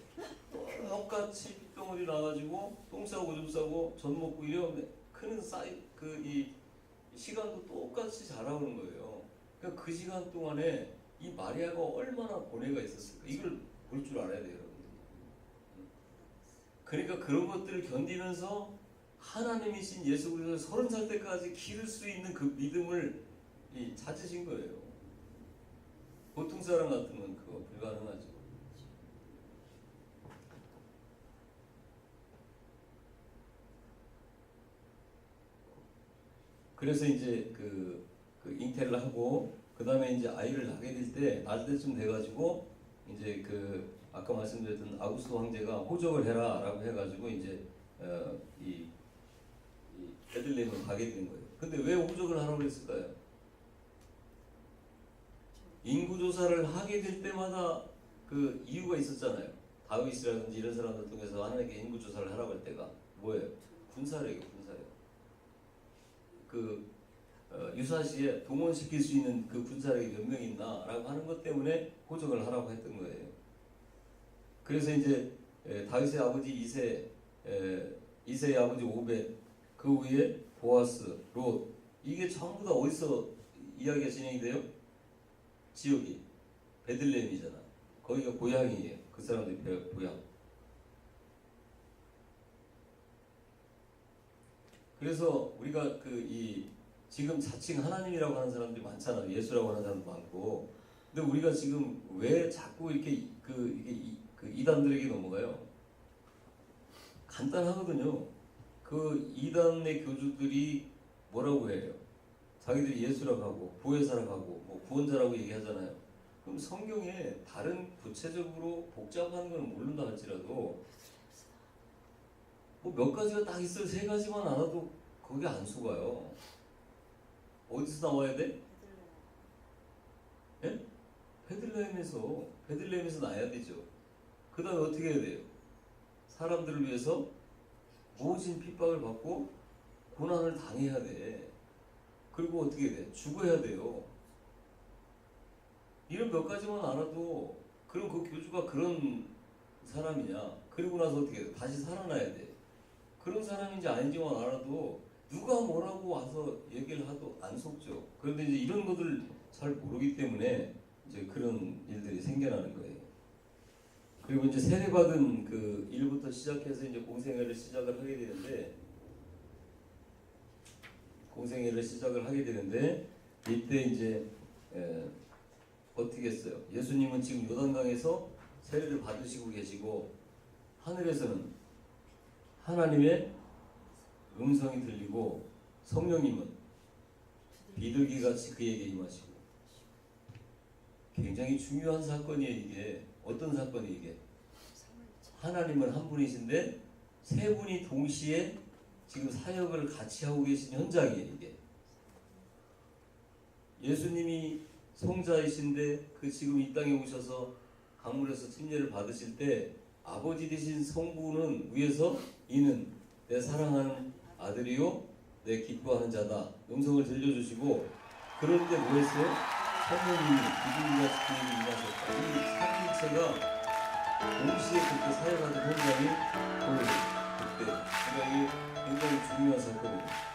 똑같이 핏덩어리 나가지고 똥 싸고 오줌 싸고 젖 먹고 이러면 크는 이 시간도 똑같이 자라오는 거예요. 그러니까 그 시간 동안에 이 마리아가 얼마나 고뇌가 있었을까 이걸 볼 줄 알아야 돼요, 여러분들. 그러니까 그런 것들을 견디면서 하나님이신 예수 그리스도를 30살 때까지 기를 수 있는 그 믿음을 찾으신 거예요. 보통 사람 같으면 그거 불가능하죠. 그래서 이제 그 잉태를 하고 그 다음에 이제 아이를 낳게 낳을 때쯤 돼가지고 이제 그 아까 말씀드렸던 아구스토 황제가 호적을 해라라고 해가지고 이제 이 베들레헴을 가게 된 거예요. 근데 왜 호적을 하라고 했을까요? 인구 조사를 하게 될 때마다 그 이유가 있었잖아요. 다윗이라든지 이런 사람들 통해서 하나님께 인구 조사를 하라고 할 때가 뭐예요? 군사력이에요, 군사력. 그 유사시에 동원시킬 수 있는 그 군사력이 몇 명 있나라고 하는 것 때문에 호적을 하라고 했던 거예요. 그래서 이제 다윗의 아버지 이세의 아버지 오벳, 그 위에 보아스, 롯, 이게 전부 다 어디서 이야기가 진행이 돼요? 지역이 베들레헴이잖아. 거기가 고향이에요. 그 사람들이 고향. 그래서 우리가 지금 자칭 하나님이라고 하는 사람들이 많잖아요. 예수라고 하는 사람도 많고. 근데 우리가 지금 왜 자꾸 이렇게 이게 이단들에게 넘어가요? 간단하거든요. 그 이단의 교주들이 뭐라고 해요? 자기들이 예수라고 하고 구회사라고 하고 뭐 구원자라고 얘기하잖아요. 그럼 성경에 다른 구체적으로 복잡한 건 모른다 할지라도 뭐 몇 가지가 딱 있어요. 3가지만 알아도 거기 안 속아요. 어디서 나와야 돼? 예? 베들레헴에서 나야 되죠. 그 다음에 어떻게 해야 돼요? 사람들을 위해서 모진 핍박을 받고 고난을 당해야 돼. 그리고 어떻게 해야 돼? 죽어야 돼요. 이런 몇 가지만 알아도 그럼 그 교주가 그런 사람이냐? 그리고 나서 어떻게 해? 다시 살아나야 돼. 그런 사람인지 아닌지만 알아도 누가 뭐라고 와서 얘기를 하도 안 속죠. 그런데 이제 이런 것들 잘 모르기 때문에 이제 그런 일들이 생겨나는 거예요. 그리고 이제 세례받은 그 일부터 시작해서 이제 공생애를 시작을 하게 되는데 이때 이제 어떻게 했어요? 예수님은 지금 요단강에서 세례를 받으시고 계시고 하늘에서는 하나님의 음성이 들리고 성령님은 비둘기같이 그에게 임하시고 굉장히 중요한 사건이에요. 이게 어떤 사건이 이게? 하나님은 한 분이신데 세 분이 동시에 지금 사역을 같이 하고 계신 현장이에요. 이게 예수님이 성자이신데 그 지금 이 땅에 오셔서 강물에서 침례를 받으실 때 아버지 되신 성부는 위에서 이는 내 사랑하는 아들이요 내 기뻐하는 자다 음성을 들려주시고 그런데 뭐 했어요? 성령님이 기둥과 지키는 임하셨다. 이 삼위일체가 동시에 그때 사역하는 현장이 보여요. 그때 그러니까 이게 굉장히 중요한 사건이에요.